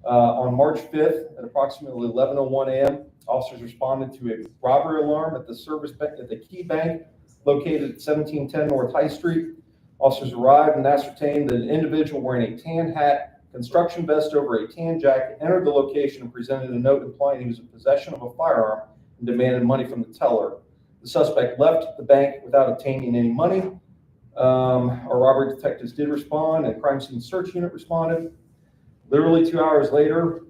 On March 5th at approximately 11:01 a.m., officers responded to a robbery alarm at the service bank, at the Key Bank located at 1710 North High Street. Officers arrived and ascertained that an individual wearing a tan hat, construction vest over a tan jacket entered the location and presented a note implying he was in possession of a firearm and demanded money from the teller. The suspect left the bank without obtaining any money. Our robbery detectives did respond, and crime scene search unit responded. Literally 2 hours later,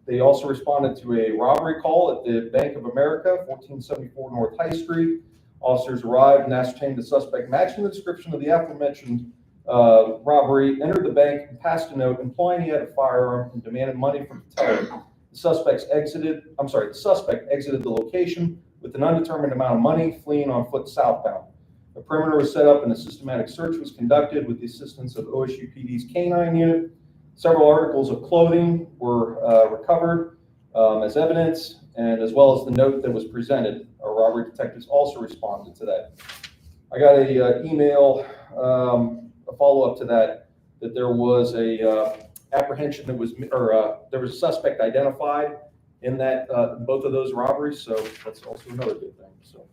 they also responded to a robbery call at the Bank of America, 1474 North High Street. Officers arrived and ascertained the suspect matching the description of the aforementioned robbery, entered the bank and passed a note implying he had a firearm and demanded money from the teller. The suspect exited the location with an undetermined amount of money, fleeing on foot southbound. A perimeter was set up and a systematic search was conducted with the assistance of OSU PD's K-9 unit. Several articles of clothing were recovered as evidence, and as well as the note that was presented. Our robbery detectives also responded to that. I got a email, a follow-up to that there was a apprehension that was, there was a suspect identified in that both of those robberies, so that's also another good thing. So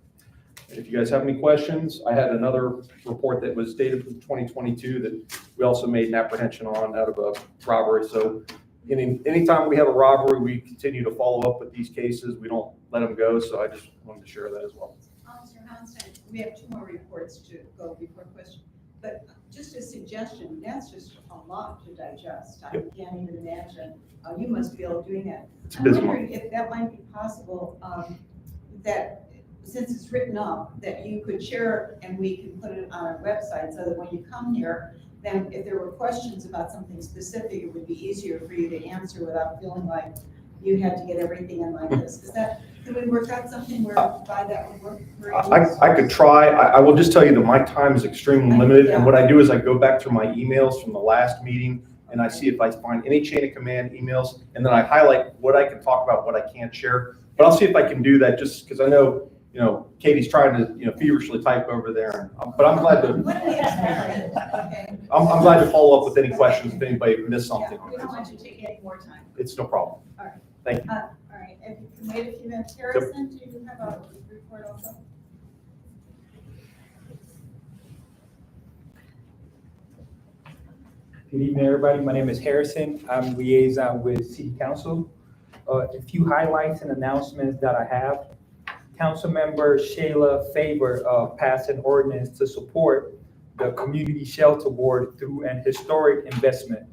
if you guys have any questions, I had another report that was dated from 2022 that we also made an apprehension on out of a robbery. So anytime we have a robbery, we continue to follow up with these cases. We don't let them go. So I just wanted to share that as well. Officer Hanstein, we have 2 more reports to go before question. But just a suggestion, that's just a lot to digest. I can't even imagine. You must be able to do that. I'm wondering if that might be possible, that since it's written up, that you could share it and we can put it on our website so that when you come here, then if there were questions about something specific, it would be easier for you to answer without feeling like you had to get everything in like this. Can we work out something whereby that would work for you? I could try. I will just tell you that my time is extremely limited. And what I do is I go back through my emails from the last meeting and I see if I find any chain of command emails, and then I highlight what I can talk about, what I can't share. But I'll see if I can do that, just because I know, Katie's trying to, feverishly type over there. But I'm glad to. Okay. I'm glad to follow up with any questions if anybody missed something. We don't want you to take any more time. It's no problem. All right. Thank you. All right, if you can wait a few minutes. Harrison, do you have a report also? Good evening, everybody. My name is Harrison. I'm liaison with City Council. A few highlights and announcements that I have. Councilmember Shayla Faber passed an ordinance to support the Community Shelter Board through an historic investment.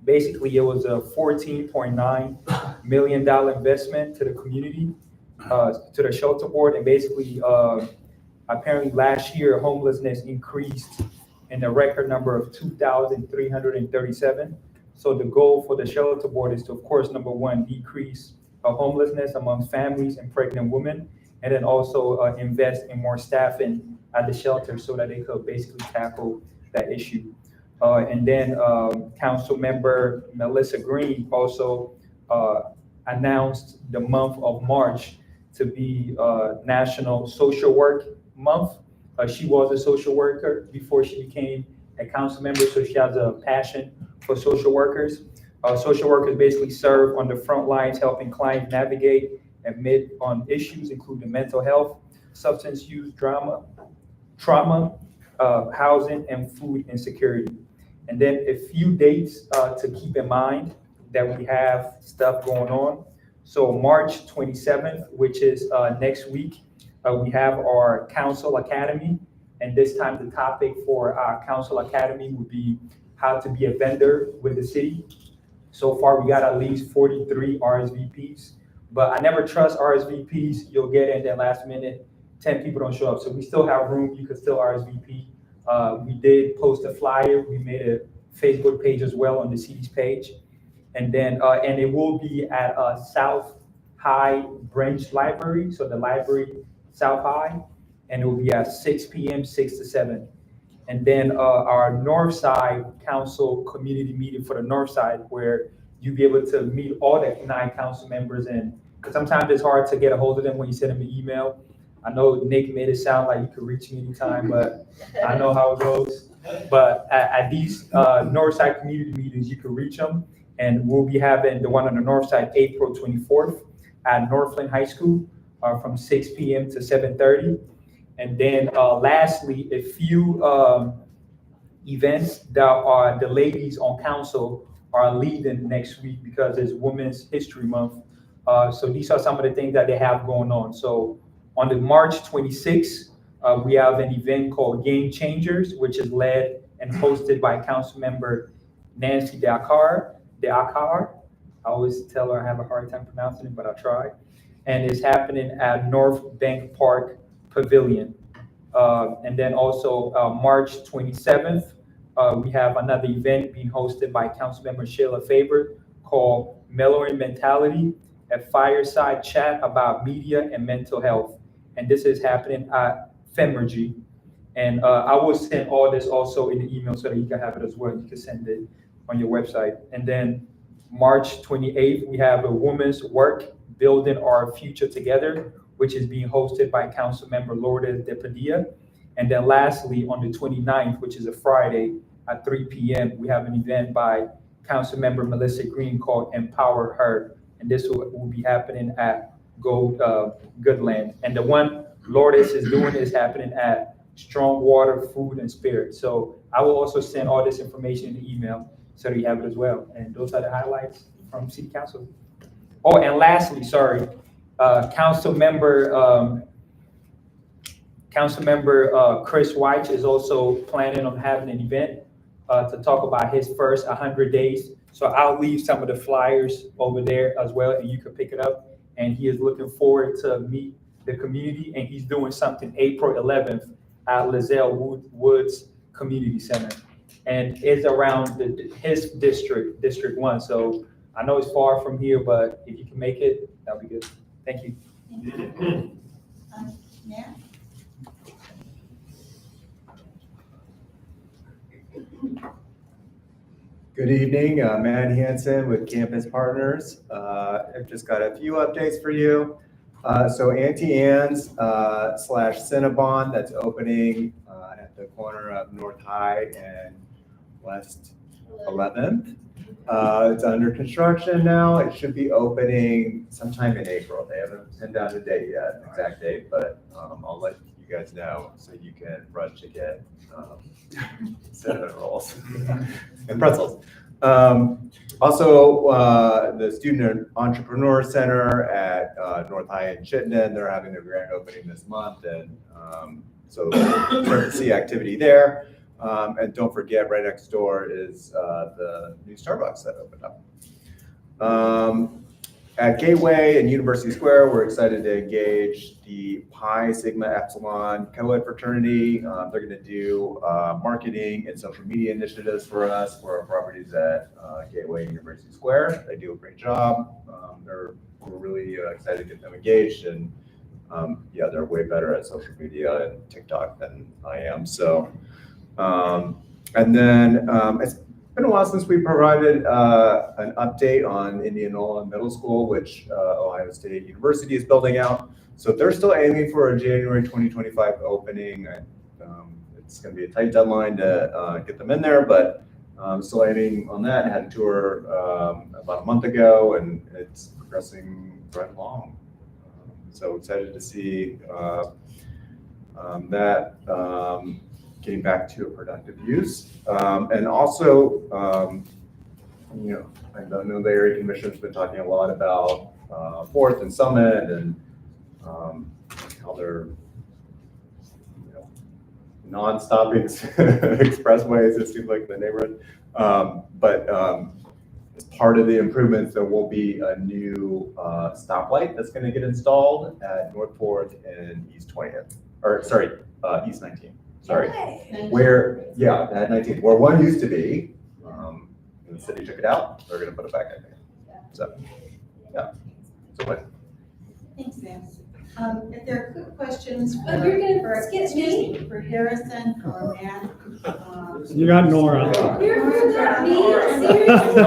Basically, it was a $14.9 million investment to the community, to the shelter board. And basically, apparently last year, homelessness increased in a record number of 2,337. So the goal for the shelter board is to, of course, number one, decrease homelessness among families and pregnant women, and then also invest in more staffing at the shelter so that they could basically tackle that issue. And then Council Member Melissa Green also announced the month of March to be National Social Work Month. She was a social worker before she became a council member, so she has a passion for social workers. Social workers basically serve on the front lines, helping clients navigate amid on issues including mental health, substance use, trauma, housing, and food insecurity. And then a few dates to keep in mind that we have stuff going on. So March 27th, which is next week, we have our Council Academy. And this time the topic for our Council Academy would be how to be a vendor with the city. So far, we got at least 43 RSVPs, but I never trust RSVPs. You'll get in there last minute, 10 people don't show up. So we still have room. You can still RSVP. We did post a flyer. We made a Facebook page as well on the city's page. And then, and it will be at South High Branch Library. So the library, South High, and it will be at 6 p.m., 6 to 7. And then our North Side Council community meeting for the North Side, where you'll be able to meet all the 9 council members. And because sometimes it's hard to get a hold of them when you send them an email. I know Nick made it sound like you could reach me anytime, but I know how it goes. But at these Northside community meetings, you can reach them. And we'll be having the one on the north side, April 24th at Northland High School from 6 p.m. to 7:30. And then lastly, a few events that the ladies on council are leading next week because it's Women's History Month. So these are some of the things that they have going on. So on the March 26th, we have an event called Game Changers, which is led and hosted by Councilmember Nancy Dakar. I always tell her I have a hard time pronouncing it, but I'll try. And it's happening at North Bank Park Pavilion. And then also March 27th, we have another event being hosted by Councilmember Sheila Faber called Mellowing Mentality, a fireside chat about media and mental health. And this is happening at Femergy. And I will send all this also in the email so that you can have it as well. You can send it on your website. And then March 28th, we have a Women's Work Building Our Future Together, which is being hosted by Councilmember Lourdes de Padilla. And then lastly, on the 29th, which is a Friday at 3 p.m., we have an event by Councilmember Melissa Green called Empower Her. And this will be happening at Goodland. And the one Lourdes is doing is happening at Strong Water Food and Spirit. So I will also send all this information in the email so that you have it as well. And those are the highlights from City Council. Oh, and lastly, sorry, Councilmember Chris Weitz is also planning on having an event to talk about his first 100 days. So I'll leave some of the flyers over there as well, and you can pick it up. And he is looking forward to meet the community, and he's doing something April 11th at Lizelle Woods Community Center. And it's around his district, District 1. So I know it's far from here, but if you can make it, that'll be good. Thank you. Matt? Good evening, Matt Hansen with Campus Partners. I've just got a few updates for you. So Auntie Anne's / Cinnabon that's opening at the corner of North High and West 11th. It's under construction now. It should be opening sometime in April. They haven't pinned down the date yet, exact date, but I'll let you guys know so you can rush to get cinnamon rolls and pretzels. Also, the Student Entrepreneur Center at North High in Chittenden, they're having their grand opening this month, and so start to see activity there. And don't forget, right next door is the new Starbucks that opened up. At Gateway and University Square, we're excited to engage the Pi Sigma Epsilon co-ed fraternity. They're going to do marketing and social media initiatives for us for our properties at Gateway and University Square. They do a great job. We're really excited to get them engaged, and yeah, they're way better at social media and TikTok than I am. So, and then it's been a while since we provided an update on Indianola Middle School, which Ohio State University is building out. So they're still aiming for a January 2025 opening. It's going to be a tight deadline to get them in there, but still aiming on that. I had a tour about a month ago, and it's progressing right along. So excited to see that getting back to a productive use. And also, you know, I know the area commission's been talking a lot about Fourth and Summit and how they're, you know, non-stopping expressways, it seems like, in the neighborhood. But as part of the improvements, there will be a new stoplight that's going to get installed at North Fourth and East 20th, or sorry, East 19th. Sorry, where, yeah, at 19th, where one used to be, and the city took it out, they're gonna put it back, I think. So, yeah. So what? Thanks, Nancy. If there are quick questions for, Oh, you're gonna skip me? for Harrison or Matt. You got Nora. You're not me, seriously?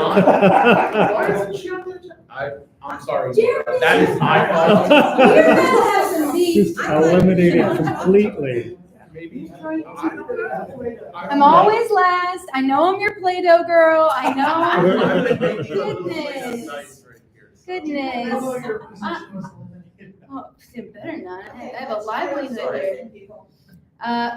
I'm sorry. Jeremy! That is my fault. You're gonna have some beef. Just eliminate it completely. I'm always last. I know I'm your Play-Doh girl. I know. Goodness. Goodness. Oh, it better not. I have a livelihood here.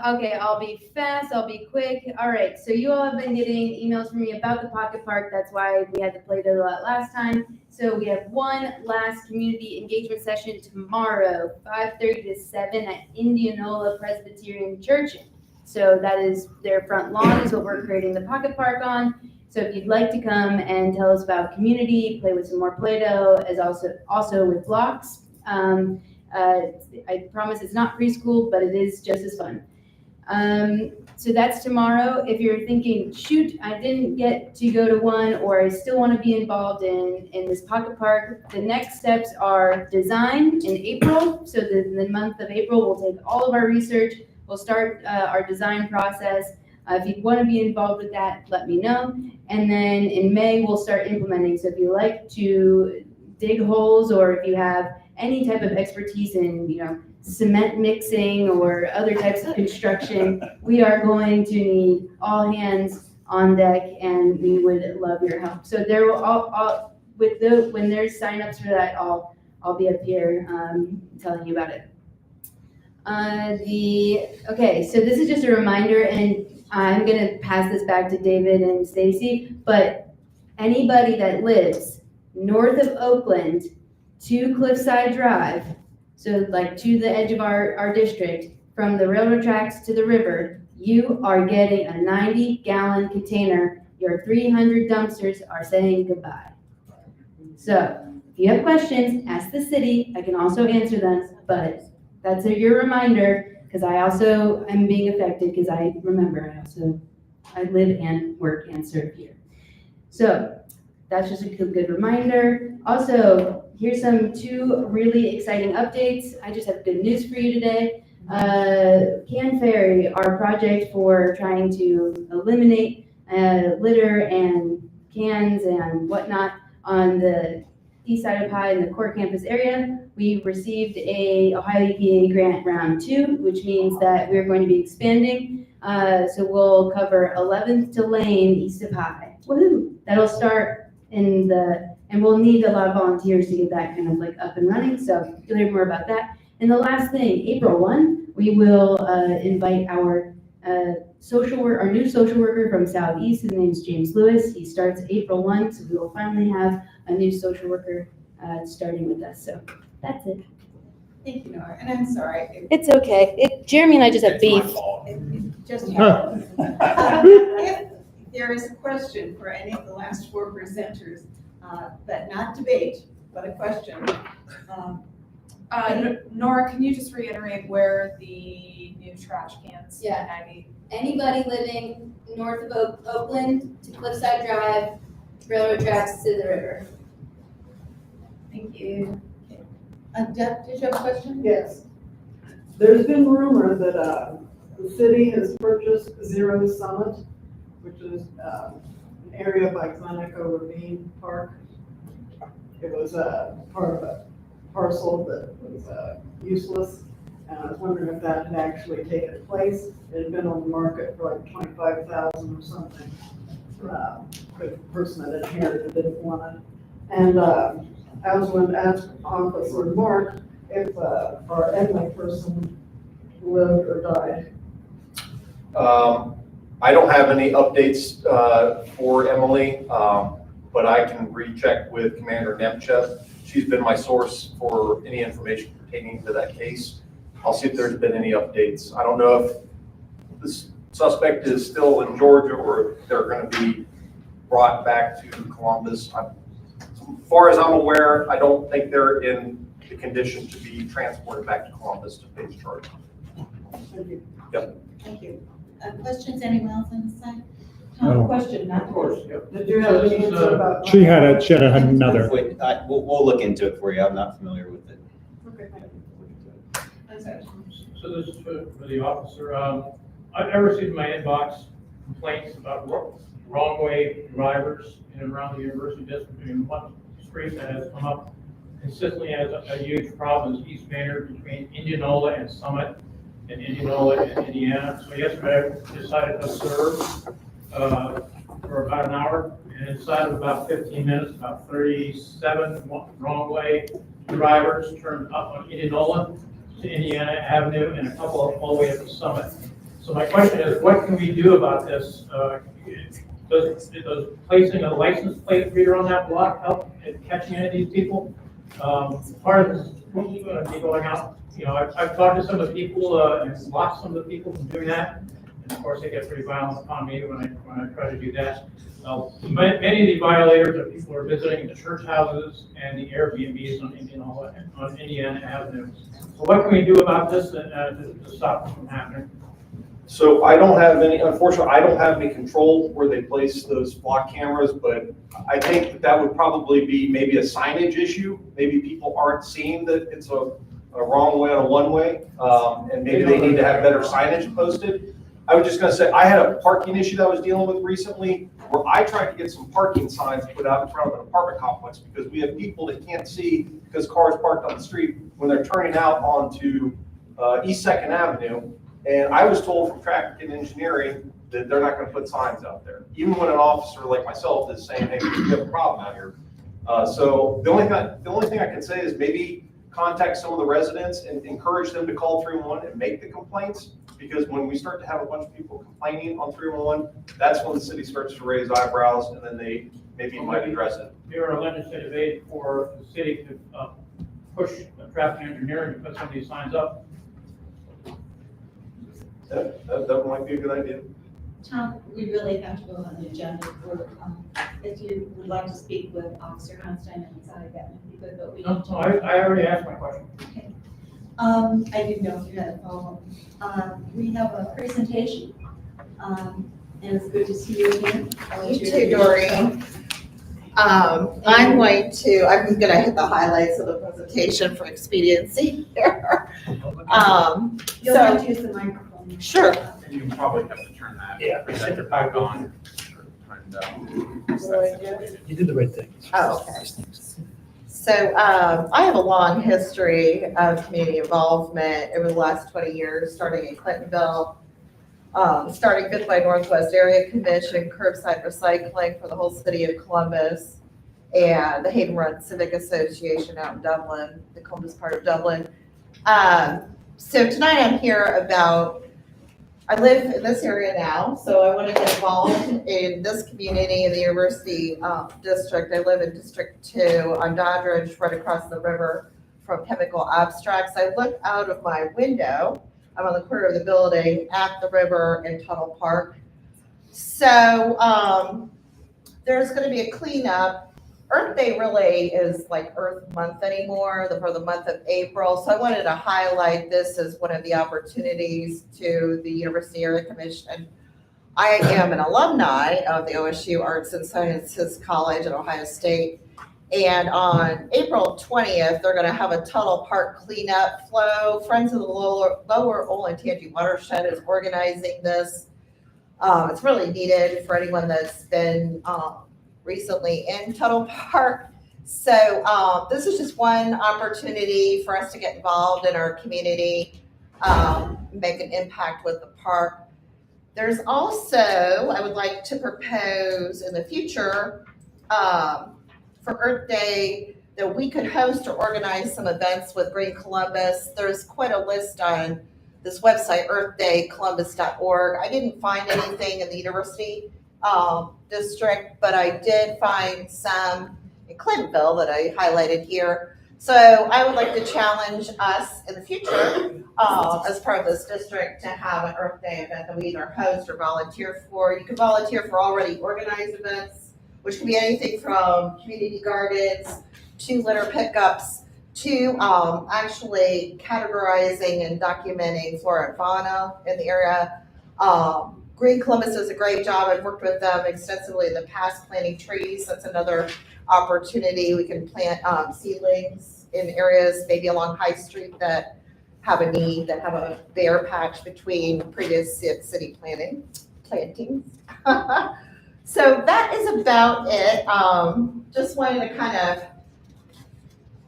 Okay, I'll be fast, I'll be quick. All right, so you all have been getting emails from me about the Pocket Park. That's why we had to play it a lot last time. So we have one last community engagement session tomorrow, 5:30 to 7 at Indianola Presbyterian Church. So that is their front lawn is what we're creating the Pocket Park on. So if you'd like to come and tell us about community, play with some more Play-Doh, as also with blocks. I promise it's not preschool, but it is just as fun. So that's tomorrow. If you're thinking, shoot, I didn't get to go to one, or I still want to be involved in this Pocket Park, the next steps are design in April. So the month of April, we'll take all of our research. We'll start our design process. If you want to be involved with that, let me know. And then in May, we'll start implementing. So if you like to dig holes, or if you have any type of expertise in, cement mixing or other types of construction, we are going to need all hands on deck, and we would love your help. So there will when there's signups for that, I'll be up here telling you about it. Okay, so this is just a reminder, and I'm gonna pass this back to David and Stacy, but anybody that lives north of Oakland to Cliffside Drive, so like to the edge of our district, from the railroad tracks to the river, you are getting a 90-gallon container. Your 300 dumpsters are saying goodbye. So if you have questions, ask the city. I can also answer them, but that's your reminder, because I also am being affected, because I remember I live and work and serve here. So that's just a good reminder. Also, here's two really exciting updates. I just have good news for you today. Can Ferry, our project for trying to eliminate litter and cans and whatnot on the east side of High in the core campus area, we received a Ohio EPA grant round 2, which means that we're going to be expanding. So we'll cover 11th to Lane east of High. Woohoo! That'll start and we'll need a lot of volunteers to get that kind of like up and running. So you'll hear more about that. And the last thing, April 1, we will invite our new social worker from Southeast. His name is James Lewis. He starts April 1, so we will finally have a new social worker starting with us. So that's it. Thank you, Nora, and I'm sorry. It's okay. Jeremy and I just have beef. It just happened. If there is a question for any of the last 4 presenters, but not debate, but a question. Nora, can you just reiterate where the new trash cans? Yeah. Maggie? Anybody living north of Oakland to Cliffside Drive, railroad tracks to the river. Thank you. Deb, did you have a question? Yes. There's been rumor that the city has purchased Zero Summit, which is an area by Gleneco Ravine Park. It was part of a parcel that was useless, and I was wondering if that had actually taken place. It had been on the market for like $25,000 or something. The person that inherited didn't want it. And I was going to ask Officer Mark if our Emily person lived or died. I don't have any updates for Emily, but I can recheck with Commander Nemchev. She's been my source for any information pertaining to that case. I'll see if there's been any updates. I don't know if this suspect is still in Georgia or if they're going to be brought back to Columbus. As far as I'm aware, I don't think they're in the condition to be transported back to Columbus to face charge. Thank you. Yep. Thank you. Questions, anyone else on this side? No. Question, not. Of course, yeah. Did you have any answer about? She had another. Wait, we'll look into it for you. I'm not familiar with it. Okay, thank you. I'm sorry. So this is for the officer. I've received in my inbox complaints about wrong way drivers in and around the University District. In one street that has come up consistently has a huge problem is East Maynard between Indianola and Summit, and Indianola and Indiana. So yesterday I decided to serve for about an hour, and inside of about 15 minutes, about 37 wrong way drivers turned up on Indianola to Indiana Avenue, and a couple all the way up to Summit. So my question is, what can we do about this? Does placing a license plate reader on that block help in catching any of these people? Part of this is going to be going out. I've talked to some of the people and blocked some of the people from doing that. And of course, they get pretty violent upon me when I try to do that. Many of the violators are people who are visiting the church houses and the Airbnbs on Indiana Avenue. So what can we do about this to stop this from happening? So unfortunately, I don't have any control where they place those block cameras, but I think that would probably be maybe a signage issue. Maybe people aren't seeing that it's a wrong way on a one-way, and maybe they need to have better signage posted. I was just gonna say, I had a parking issue that I was dealing with recently, where I tried to get some parking signs put out in front of an apartment complex, because we have people that can't see because cars parked on the street when they're turning out onto East 2nd Avenue. And I was told from traffic and engineering that they're not gonna put signs out there, even when an officer like myself is saying, hey, we have a problem out here. So the only thing I can say is maybe contact some of the residents and encourage them to call 311 and make the complaints, because when we start to have a bunch of people complaining on 311, that's when the city starts to raise eyebrows, and then they maybe might address it. You're a legislative aid for the city to push traffic engineering to put some of these signs up. That might be a good idea. Tom, we really have to go on the agenda for, if you would like to speak with Officer Hunstein inside, that would be good, but we. No, I already asked my question. Okay. I didn't know if you had a follow-up. We have a presentation, and it's good to see you again. You too, Doreen. I'm going to hit the highlights of the presentation for expediency here. You'll have to use the microphone. Sure. You probably have to turn that. Yeah. Presenter back on. You did the right thing. Oh, okay. So I have a long history of community involvement over the last 20 years, starting in Clintonville, starting Fifth by Northwest Area Commission, curbside recycling for the whole city of Columbus, and the Hayden Run Civic Association out in Dublin, the Columbus part of Dublin. So tonight I'm here about, I live in this area now, so I want to get involved in this community in the University District. I live in District 2 on Doddridge, right across the river from Chemical Abstracts. I look out of my window, I'm on the corner of the building at the river in Tuttle Park. So there's going to be a cleanup. Earth Day really is like Earth Month anymore, for the month of April. So I wanted to highlight this as one of the opportunities to the University Area Commission. I am an alumni of the OSU Arts and Sciences College at Ohio State. And on April 20th, they're going to have a Tuttle Park cleanup flow. Friends of the Lower Olentangy Watershed is organizing this. It's really needed for anyone that's been recently in Tuttle Park. So this is just one opportunity for us to get involved in our community, make an impact with the park. There's also, I would like to propose in the future for Earth Day that we could host or organize some events with Green Columbus. There's quite a list on this website, earthdaycolumbus.org. I didn't find anything in the university district, but I did find some in Clintonville that I highlighted here. So I would like to challenge us in the future as part of this district to have an Earth Day event that we either host or volunteer for. You can volunteer for already organized events, which can be anything from community gardens to litter pickups to actually categorizing and documenting flora and fauna in the area. Green Columbus does a great job. I've worked with them extensively in the past planting trees. That's another opportunity. We can plant seedlings in areas maybe along High Street that have a need, that have a bare patch between previous city plantings. So that is about it. Just wanted to kind of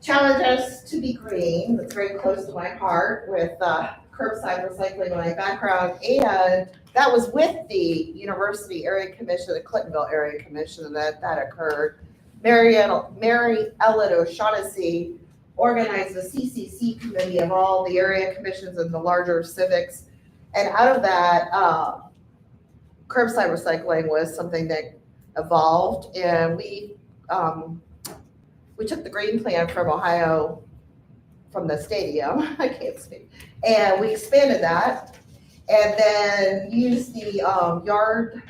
challenge us to be green. That's very close to my heart with curbside recycling, my background. And that was with the University Area Commission, the Clintonville Area Commission that occurred. Mary Ellen O'Shaughnessy organized a CCC committee of all the area commissions and the larger civics. And out of that, curbside recycling was something that evolved, and we took the green plan from Ohio, from the stadium, I can't speak, and we expanded that, and then used the yard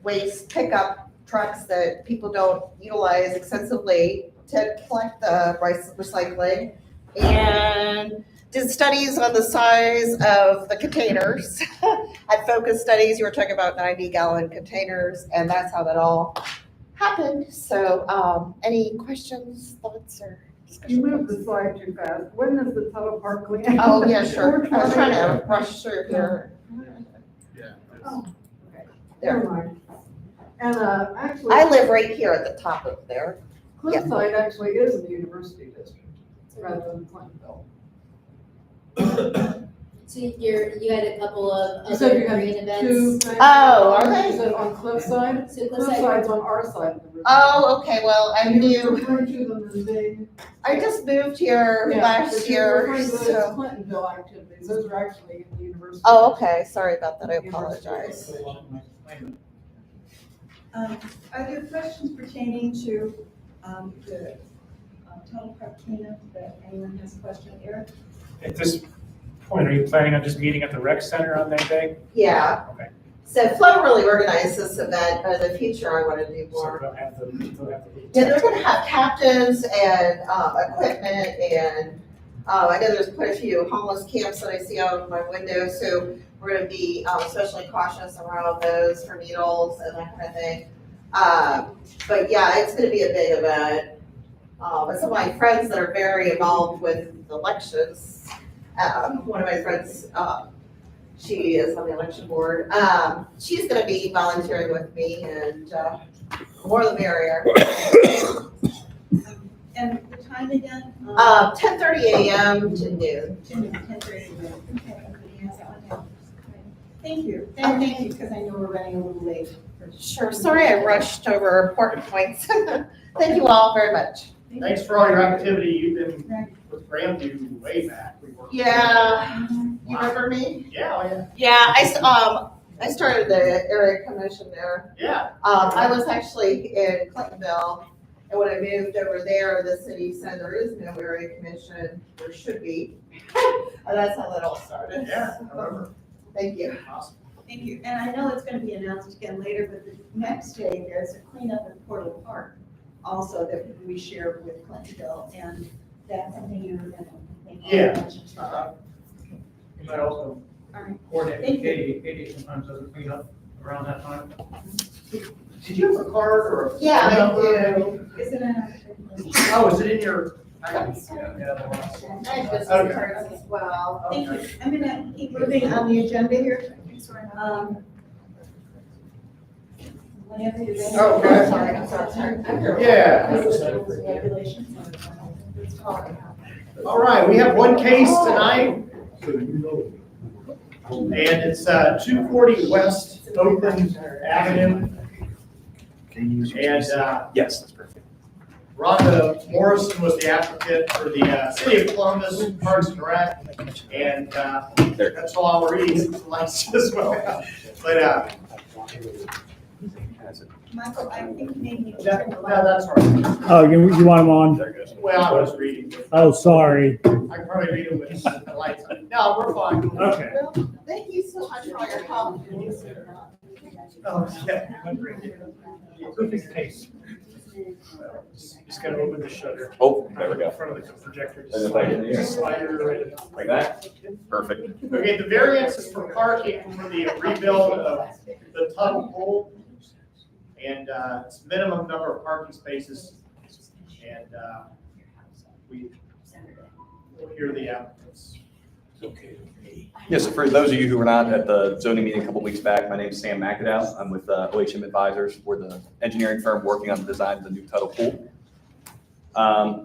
waste pickup trucks that people don't utilize extensively to collect the recycling, and did studies on the size of the containers. Had focus studies, you were talking about 90-gallon containers, and that's how that all happened. So any questions, thoughts, or You discussion? moved the slide too fast. When is the Tuttle Park clean? Oh, yeah, sure. I was trying to rush through here. Yeah. Oh, okay. There. Never mind. And actually. I live right here at the top of there. Cliffside actually is in the university district rather than Clintonville. So you had a couple of You said other you had green two events. things. Oh, are they? You said on Cliffside? So Cliffside- Cliffside's on our side of the river. Oh, okay, well, I You knew, referred to them as being. I just moved here Yeah, last but you're year, referring to those as so. Clintonville activities. Those are actually in the university. Oh, okay, sorry about that, I apologize. Are there questions pertaining to the Tuttle Park cleanup that anyone has a question? Eric? At this point, are you planning on just meeting at the rec center on that day? Yeah. Okay. So Flo really organized this event, but in the future I want to do So more. we'll have the. Yeah, they're gonna have captains and equipment, and I know there's quite a few homeless camps that I see out of my window, so we're gonna be especially cautious around those for needles and that kind of thing. But yeah, it's gonna be a big event. But some of my friends that are very involved with elections, one of my friends, she is on the election board, she's gonna be volunteering with me, and the more the merrier. And the time again? 10:30 a.m. to noon. 10:30 a.m. Okay, everybody has that one down. Thank you, thank you, because I know we're running a little late. Sure, sorry I rushed over important points. Thank you all very much. Thanks for all your activity. You've been with Grandview way back. We worked- Yeah, you remember me? Yeah, Yeah, I started the area commission there. yeah. I was actually in Clintonville, and when I moved over there, the city said there is no area commission, there should be. And that's how that all started. Yeah, I remember. Thank you. Awesome. Thank you, and I know it's gonna be announced again later, but the next day, there's a cleanup in Portal Park also that we share with Clintonville, and that's something you're gonna think. Yeah. You might also All right. coordinate Thank with you. Katie. Katie sometimes does a cleanup around that time. Did you have a card or a? Yeah, I number? do. Is it a? Oh, is it in your? I have business Okay. cards as well. Thank you. I'm gonna keep moving on the agenda here. Whenever you're ready. Oh, okay. I'm sorry. Yeah. Regulations. All right, we have one case tonight. And it's 240 West Oakland Avenue. And Yes, that's perfect. Rhonda Morrison was the applicant for the City of Columbus Parks and Rec. And that's all I'll read, the lights as well. But Michael, I think maybe. no, that's all right. Oh, you want them on? Well, I was reading. Oh, sorry. I can probably read it with the lights on. No, we're fine. Okay. Well, thank you so much for all your help. Oh, yeah. Perfect case. Just gotta open the shutter. Oh, there we go. In front of the projector. And if I can hear. Slider and. Like that? Perfect. Okay, the variance is for parking for the rebuild of the Tuttle Pool. And it's minimum number of parking spaces. And we will hear the applicants. Yes, so for those of you who were not at the zoning meeting a couple weeks back, my name is Sam McAdow. I'm with OHM Advisors. We're the engineering firm working on the design of the new Tuttle Pool.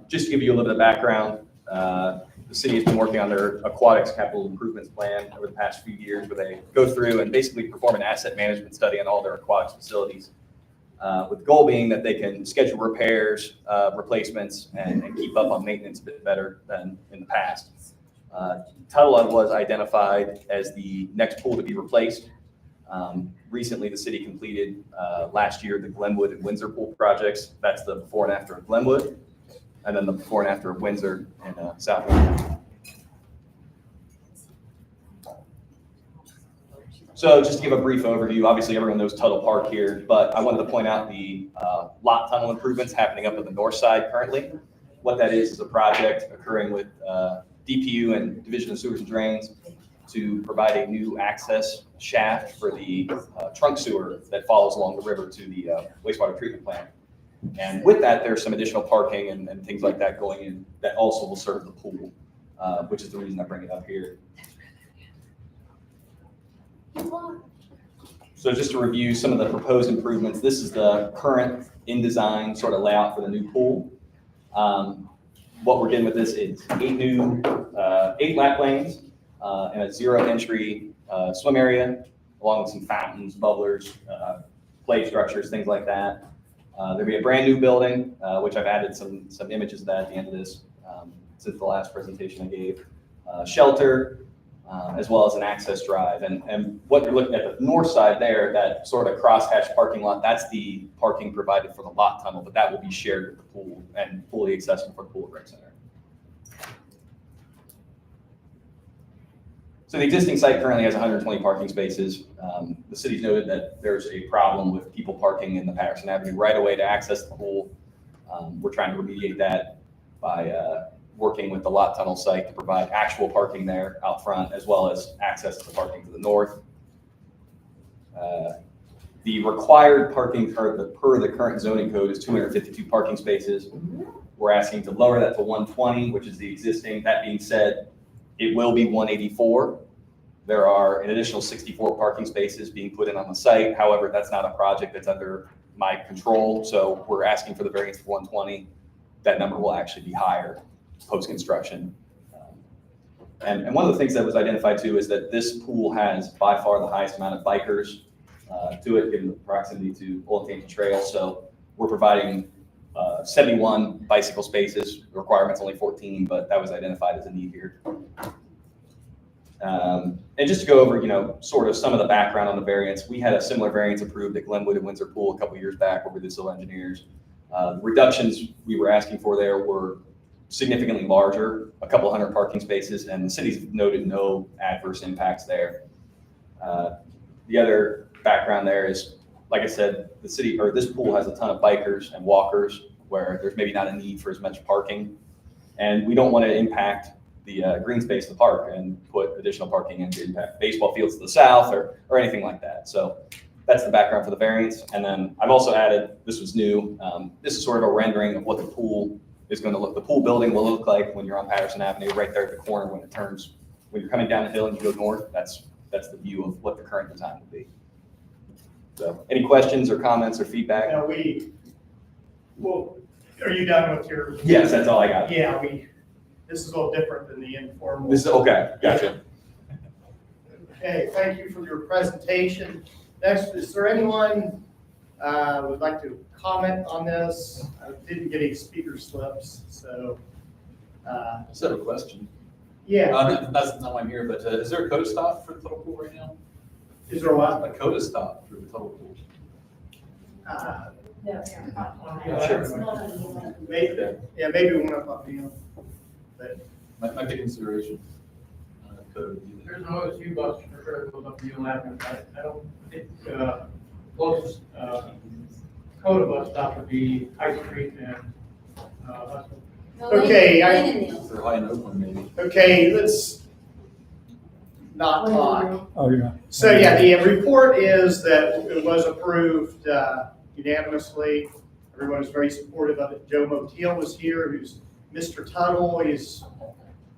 Just to give you a little bit of background, the city has been working on their aquatics capital improvements plan over the past few years, where they go through and basically perform an asset management study on all their aquatics facilities, with the goal being that they can schedule repairs, replacements, and keep up on maintenance a bit better than in the past. Tuttle was identified as the next pool to be replaced. Recently, the city completed last year the Glenwood and Windsor pool projects. That's the before and after of Glenwood, and then the before and after of Windsor and South Windsor. So just to give a brief overview, obviously everyone knows Tuttle Park here, but I wanted to point out the lot tunnel improvements happening up at the north side currently. What that is a project occurring with DPU and Division of Sewers and Drains to provide a new access shaft for the trunk sewer that follows along the river to the wastewater treatment plant. And with that, there's some additional parking and things like that going in that also will serve the pool, which is the reason I bring it up here. So just to review some of the proposed improvements, this is the current in design sort of layout for the new pool. What we're getting with this is 8 lap lanes and a 0 entry swim area, along with some fountains, bubblers, play structures, things like that. There'll be a brand new building, which I've added some images of that at the end of this since the last presentation I gave. Shelter, as well as an access drive. And what you're looking at the north side there, that sort of crosshatch parking lot, that's the parking provided for the lot tunnel, but that will be shared with the pool and fully accessible for the pool at Rec Center. So the existing site currently has 120 parking spaces. The city's noted that there's a problem with people parking in the Patterson Avenue right away to access the pool. We're trying to remediate that by working with the lot tunnel site to provide actual parking there out front, as well as access to the parking to the north. The required parking per the current zoning code is 252 parking spaces. We're asking to lower that to 120, which is the existing. That being said, it will be 184. There are an additional 64 parking spaces being put in on the site. However, that's not a project that's under my control. So we're asking for the variance of 120. That number will actually be higher post-construction. And one of the things that was identified too is that this pool has by far the highest amount of bikers to it, given the proximity to Old Tangent Trail. So we're providing 71 bicycle spaces. The requirement's only 14, but that was identified as a need here. And just to go over, sort of some of the background on the variance, we had a similar variance approved at Glenwood and Windsor Pool a couple years back where we did civil engineers. The reductions we were asking for there were significantly larger, a couple hundred parking spaces, and the city's noted no adverse impacts there. The other background there is, like I said, the city, or this pool has a ton of bikers and walkers where there's maybe not a need for as much parking. And we don't want to impact the green space of the park and put additional parking in to impact baseball fields to the south or anything like that. So that's the background for the variance. And then I've also added, this was new, this is sort of a rendering of what the pool is going to look, the pool building will look like when you're on Patterson Avenue, right there at the corner when it turns, when you're coming down the hill and you go north, that's the view of what the current design will be. So any questions or comments or feedback? Now well, are you done with your? Yes, that's all I got. Yeah, this is a little different than the informal. This is, okay, gotcha. Okay, thank you for your presentation. Next, is there anyone would like to comment on this? I didn't get any speaker slips, so. I just have a question. Yeah. That's not why I'm here, but is there a code stop for the Tuttle Pool right now? Is there what? A code stop for the Tuttle Pool. No. Yeah, sure. Maybe one up on the, but. Might be consideration. Code. There's an OSU bus for sure that goes up to you and I don't think, closest, Coda bus stop would be High Street and, Okay, They're high in Oakland, maybe. okay, let's not talk. Oh, yeah. So yeah, the report is that it was approved unanimously. Everyone was very supportive of it. Joe Motiel was here, who's Mr. Tuttle. He's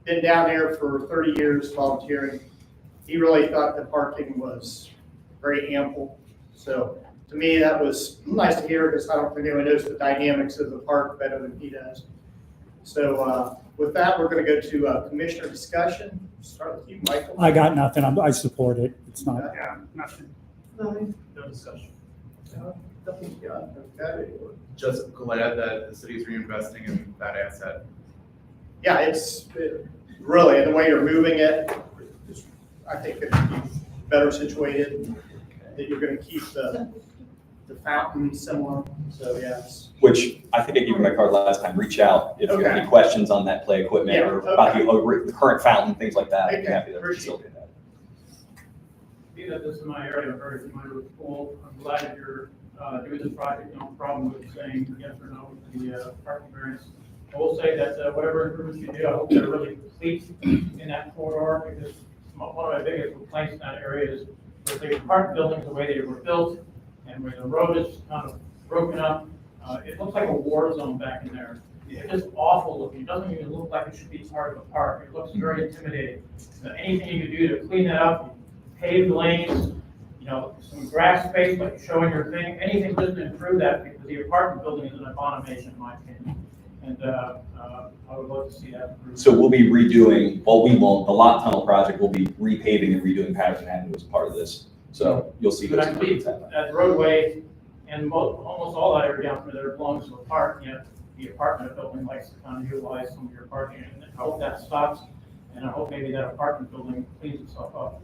been down there for 30 years volunteering. He really thought the parking was very ample. So to me, that was nice to hear because I don't think anyone knows the dynamics of the park better than he does. So with that, we're going to go to commissioner discussion. Start with you, Michael. I got nothing. I support it. It's not. Yeah, nothing, Nothing. no discussion. Nothing. Yeah, okay. Just glad that the city's reinvesting in that asset. Yeah, it's really, and the way you're moving it, I think it could be better situated, that you're going to keep the fountain similar. So, yes. Which I think I gave you my card last time. Reach out if you have any questions on that play equipment Yeah, or about the current fountain, things like that. I'd be Okay, happy to appreciate facilitate that. Being that this is my area, I'm very familiar with the pool. I'm glad that you're doing this project, no problem with saying yes or no with the parking variance. I will say that whatever improvements you do, I hope they're really complete in that corridor, because one of my biggest complaints in that area is with the apartment buildings, the way they were built, and where the road is kind of broken up, it looks like a war zone back in there. It's just awful looking. It doesn't even look like it should be part of a park. It looks very intimidating. So anything you can do to clean that up, pave the lanes, you know, some grass space, like showing your thing, anything just to improve that, because the apartment building is an abomination, in my opinion. And I would love to see that improved. So we'll be redoing, well, we won't, the lot tunnel project will be repaving and redoing Patterson Avenue as part of this. So you'll see But those I believe improvements happen. that roadway and almost all that area down there belongs to a park, yet the apartment building likes to kind of utilize some of your parking. And I hope that stops, and I hope maybe that apartment building cleans itself up.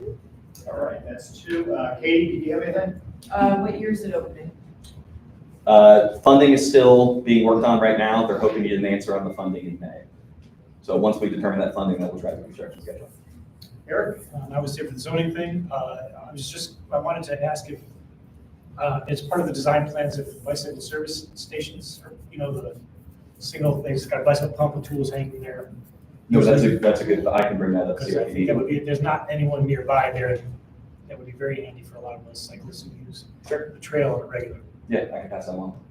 All right, that's two. Katie, did you have anything? What year is it opening? Funding is still being worked on right now. They're hoping to get an answer on the funding in May. So once we determine that funding, then we'll drive the construction schedule. Eric? I was here for the zoning thing. I wanted to ask if, it's part of the design plans of bicycle service stations, or, you know, the signal things, got bicycle pump and tools hanging there. No, that's a good, I can bring that up. Because I think that would be, there's not anyone nearby there, that would be very handy for a lot of those cyclists who use the trail on a regular. Yeah, I can pass that along.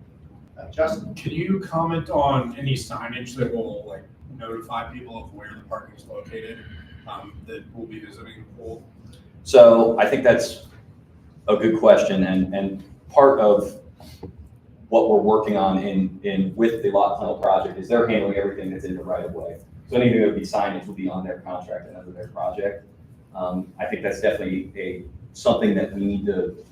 Justin? Can you comment on any signage that will like notify people of where the parking is located, that will be visiting the pool? So I think that's a good question, and part of what we're working on in with the lot tunnel project is they're handling everything that's in the right of way. So anything that would be signage would be on their contract and under their project. I think that's definitely something that we need to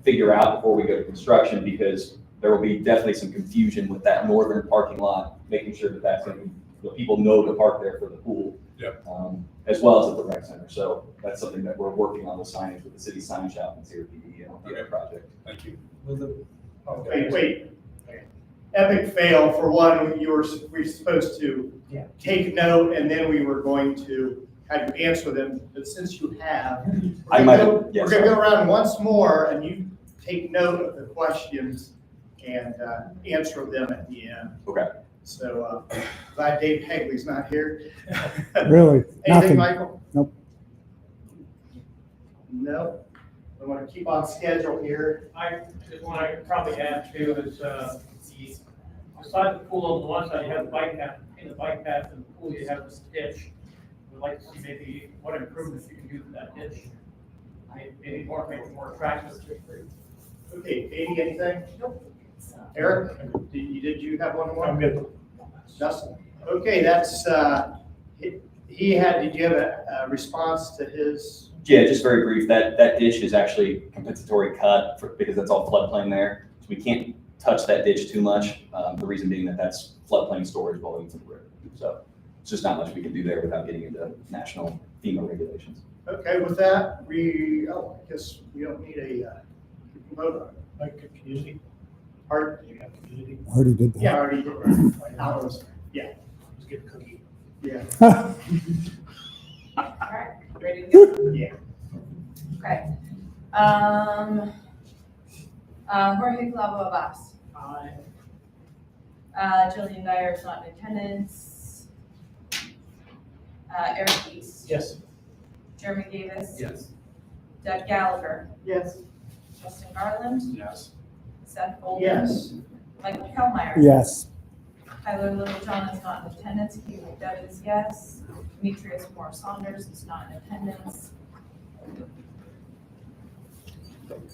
figure out before we go to construction, because there will be definitely some confusion with that northern parking lot, making sure that that's going to be, the people know to park there for the pool. Yep. As well as at the rec center. So that's something that we're working on, the signage with the city sign shop and CRPD and the other project. Thank you. Wait. Epic fail. For one, we were supposed to take note, and then we were going to have you answer them. But since you have, we're going to go around once more, and you take note of the questions and answer them at the end. Okay. So glad Dave Hagley's not here. Really? Anything, Nothing. Michael? Nope. No. I want to keep on schedule here. I just want to probably add too is, beside the pool on the one side, you have the bike path, in the bike path and the pool, you have this ditch. We'd like to see maybe what improvements you can do to that ditch. Maybe more, make it more attractive. Okay, Katie, anything? Nope. Eric, did you have one more? I'm good. Justin? Okay, that's, did you have a response to his? Yeah, just very brief. That ditch is actually compensatory cut because that's all floodplain there. So we can't touch that ditch too much. The reason being that that's floodplain storage volume to the river. So it's just not much we can do there without getting into national FEMA regulations. Okay, with that, I guess we don't need a vote on it. Like community? Pardon? You have community? Already did that. Yeah, I already did that. Hours. Yeah. Just get a cookie. Yeah. All right, ready to go? Yeah. Okay. Jorge Calavo Abbas. Aye. Jillian Dyer is not in attendance. Eric East. Yes. Jeremy Davis. Yes. Doug Gallagher. Yes. Justin Garland. Yes. Seth Golden. Yes. Michael Kellmeyer. Yes. Tyler Littlejohn is not in attendance. Hugh McDuff is yes. Demetrius Moore Saunders is not in attendance.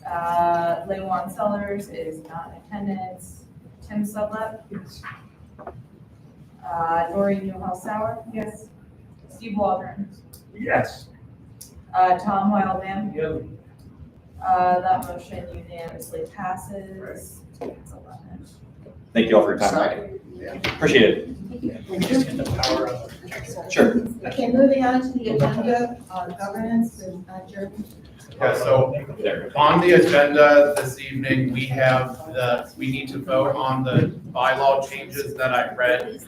Lewan Sellers is not in attendance. Tim Sublett. Yes. Doreen Newhouse Sauer. Yes. Steve Waldron. Yes. Tom Wildman. Yes. That motion unanimously passes. It's 11. Thank you all for your time. Appreciate it. Just get the power of. Sure. Okay, moving on to the agenda, governance with Jeremy. Yeah, so on the agenda this evening, we need to vote on the bylaw changes that I read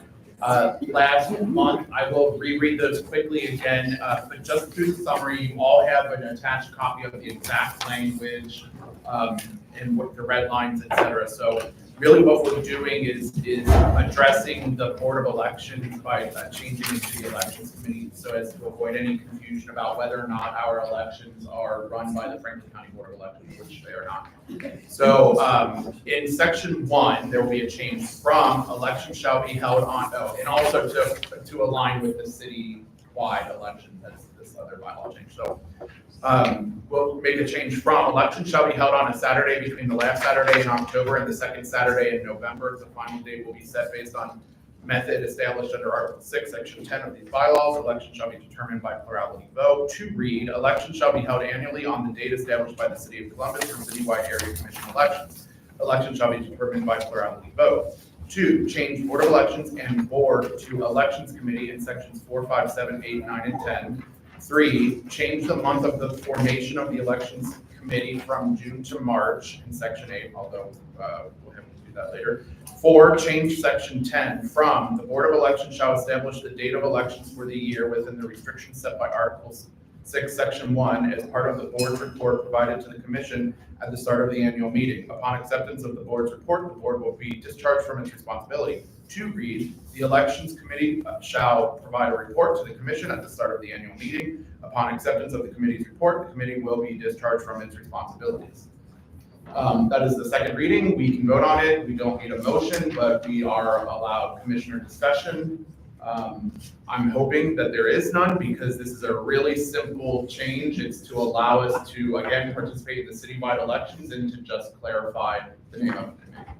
last month. I will reread those quickly again, but just through the summary, you all have an attached copy of the exact language and what the red lines, et cetera. So really what we're doing is addressing the Board of Elections by changing it to the Elections Committee so as to avoid any confusion about whether or not our elections are run by the Franklin County Board of Elections, which they are not. So in section 1, there will be a change from election shall be held on, and also to align with the city-wide election, that's this other bylaw change. So we'll make a change from election shall be held on a Saturday between the last Saturday in October and the second Saturday in November. The final date will be set based on method established under Article 6, Section 10 of these bylaws. Election shall be determined by plurality vote. To read, election shall be held annually on the date established by the City of Columbus for citywide area commission elections. Election shall be determined by plurality vote. 2, change Board of Elections and Board to Elections Committee in sections 4, 5, 7, 8, 9, and 10. 3, change the month of the formation of the Elections Committee from June to March in section 8, although we'll have to do that later. 4, change section 10 from the Board of Elections shall establish the date of elections for the year within the restrictions set by Articles 6, section 1 as part of the board's report provided to the commission at the start of the annual meeting. Upon acceptance of the board's report, the board will be discharged from its responsibility. To read, the Elections Committee shall provide a report to the commission at the start of the annual meeting. Upon acceptance of the committee's report, the committee will be discharged from its responsibilities. That is the second reading. We can vote on it. We don't need a motion, but we are allowed commissioner discussion. I'm hoping that there is none because this is a really simple change. It's to allow us to, again, participate in the citywide elections and to just clarify the name of the committee.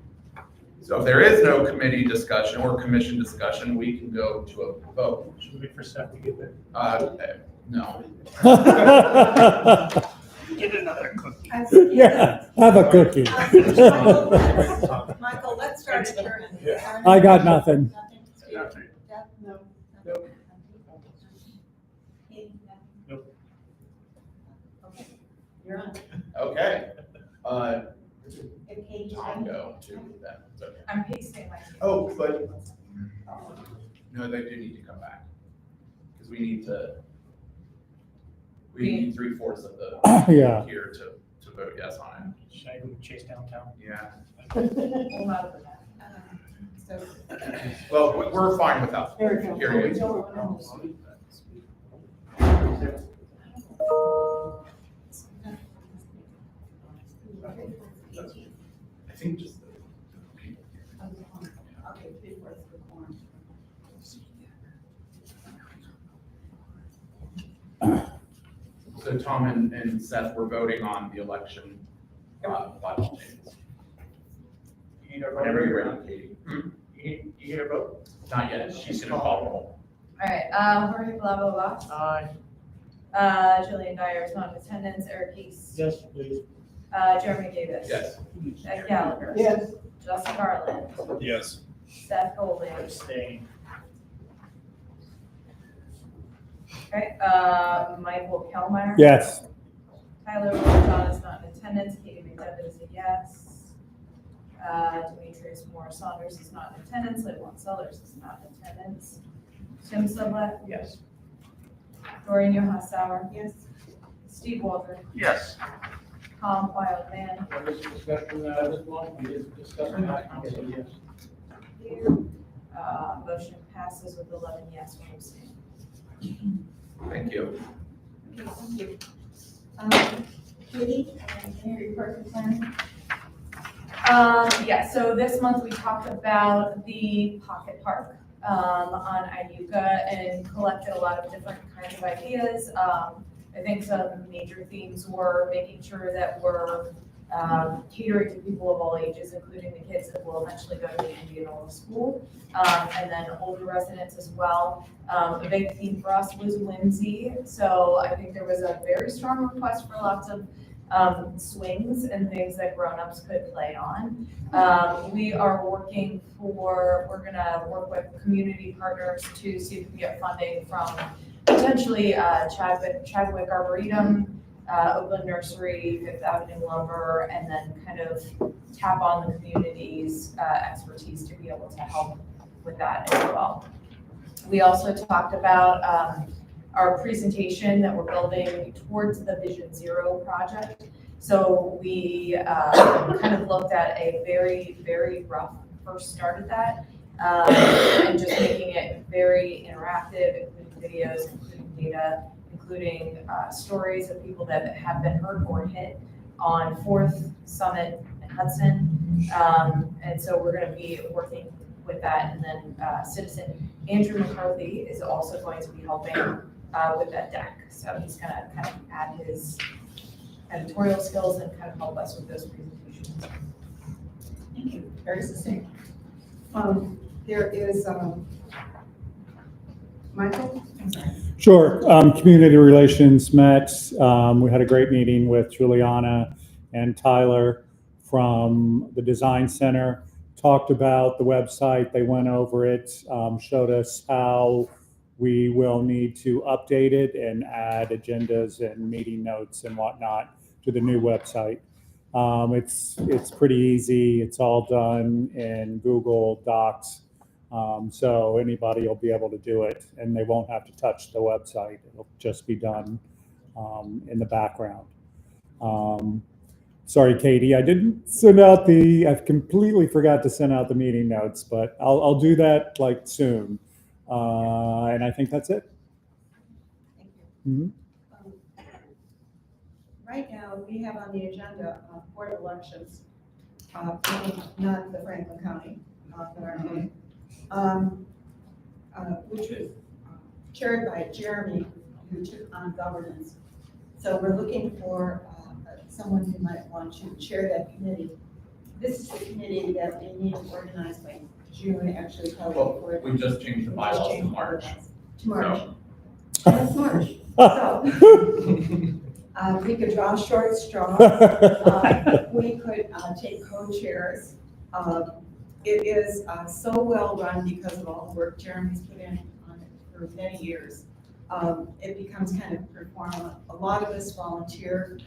So if there is no committee discussion or commission discussion, we can go to a vote. Should we wait for Seth to get there? No. Get another cookie. Yeah, have a cookie. Michael, let's start at your end. I got nothing. No. Nope. Okay, you're on. Okay. If Katie I'll go to that. It's okay. I'm pasting my. Oh, but no, they do need to come back because we need 3/4 of the Yeah. here to vote yes on Should I go chase downtown? it. Yeah. Well, not for that. So, Well, we're fine without There we go. hearing it. I think just the people. Okay, 3/4 of the quorum. So Tom and Seth were voting on the election bylaw changes. You need a Whenever vote. you're ready, Katie. You need a vote? Not yet, she's gonna call roll. All right, Jorge Blanco. Aye. Jillian Dyer is not in attendance. Eric East. Yes, please. Jeremy Davis. Yes. Ed Gallagher. Yes. Justin Garland. Yes. Seth Golding. Abstain. Okay, Michael Kellmeyer. Yes. Tyler John is not in attendance. Katie McDevitt is a yes. Demetrius Moore Saunders is not in attendance. Leibon Sellers is not in attendance. Tim Sublette. Yes. Doreen Newhouse Sauer. yes. Steve Waldron. Yes. Tom Wildman. What is the discussion this month? We just discussed that. Yes. Motion passes with 11 yes, 1 abstain. Thank you. Okay, thank you. Katie, any report for planning? Yeah, so this month we talked about the pocket park on Iuka and collected a lot of different kinds of ideas. I think some major themes were making sure that we're catering to people of all ages, including the kids that will eventually go to the Indianola School, and then older residents as well. A big theme for us was whimsy, so I think there was a very strong request for lots of swings and things that grown-ups could play on. We're gonna work with community partners to see if we can get funding from potentially Chadwick Arboretum, Oakland Nursery, Fifth Avenue Lumber, and then kind of tap on the community's expertise to be able to help with that as well. We also talked about our presentation that we're building towards the Vision Zero project. So we kind of looked at a very, very rough first start at that, and just making it very interactive, including videos, including data, including stories of people that have been hurt or hit on 4th Summit and Hudson. And so we're going to be working with that. And then citizen Andrew McCarthy is also going to be helping with that deck. So he's going to kind of add his editorial skills and kind of help us with those presentations. Thank you, very succinct. There is, Michael? I'm sorry. Sure. Community relations met. We had a great meeting with Juliana and Tyler from the Design Center. Talked about the website. They went over it, showed us how we will need to update it and add agendas and meeting notes and whatnot to the new website. It's pretty easy. It's all done in Google Docs. So anybody will be able to do it and they won't have to touch the website. It'll just be done in the background. Sorry, Katie, I didn't send out I completely forgot to send out the meeting notes, but I'll do that like soon. And I think that's it. Thank you. Mhm. Right now, we have on the agenda Board of Elections, not the Franklin County, but our own, which was chaired by Jeremy, who took on governance. So we're looking for someone who might want to chair that committee. This is the committee that we need to organize by June, actually, probably before. We just changed the bylaws to March. To March. That's March. So, we could draw short straws. We could take co-chairs. It is so well run because of all the work Jeremy's put in on it for many years. It becomes kind of performance. A lot of us volunteer,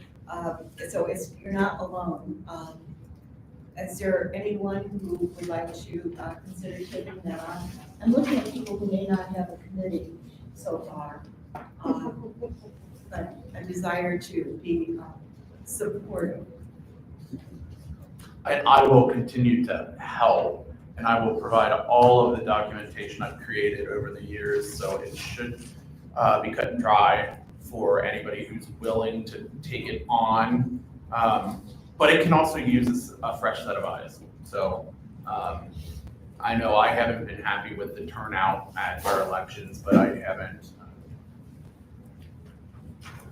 so you're not alone. Is there anyone who would like to consider taking that on? I'm looking at people who may not have a committee so far, but a desire to be supportive. And I will continue to help, and I will provide all of the documentation I've created over the years, so it should be cut and dry for anybody who's willing to take it on. But it can also use a fresh set of eyes. So I know I haven't been happy with the turnout at our elections, but I haven't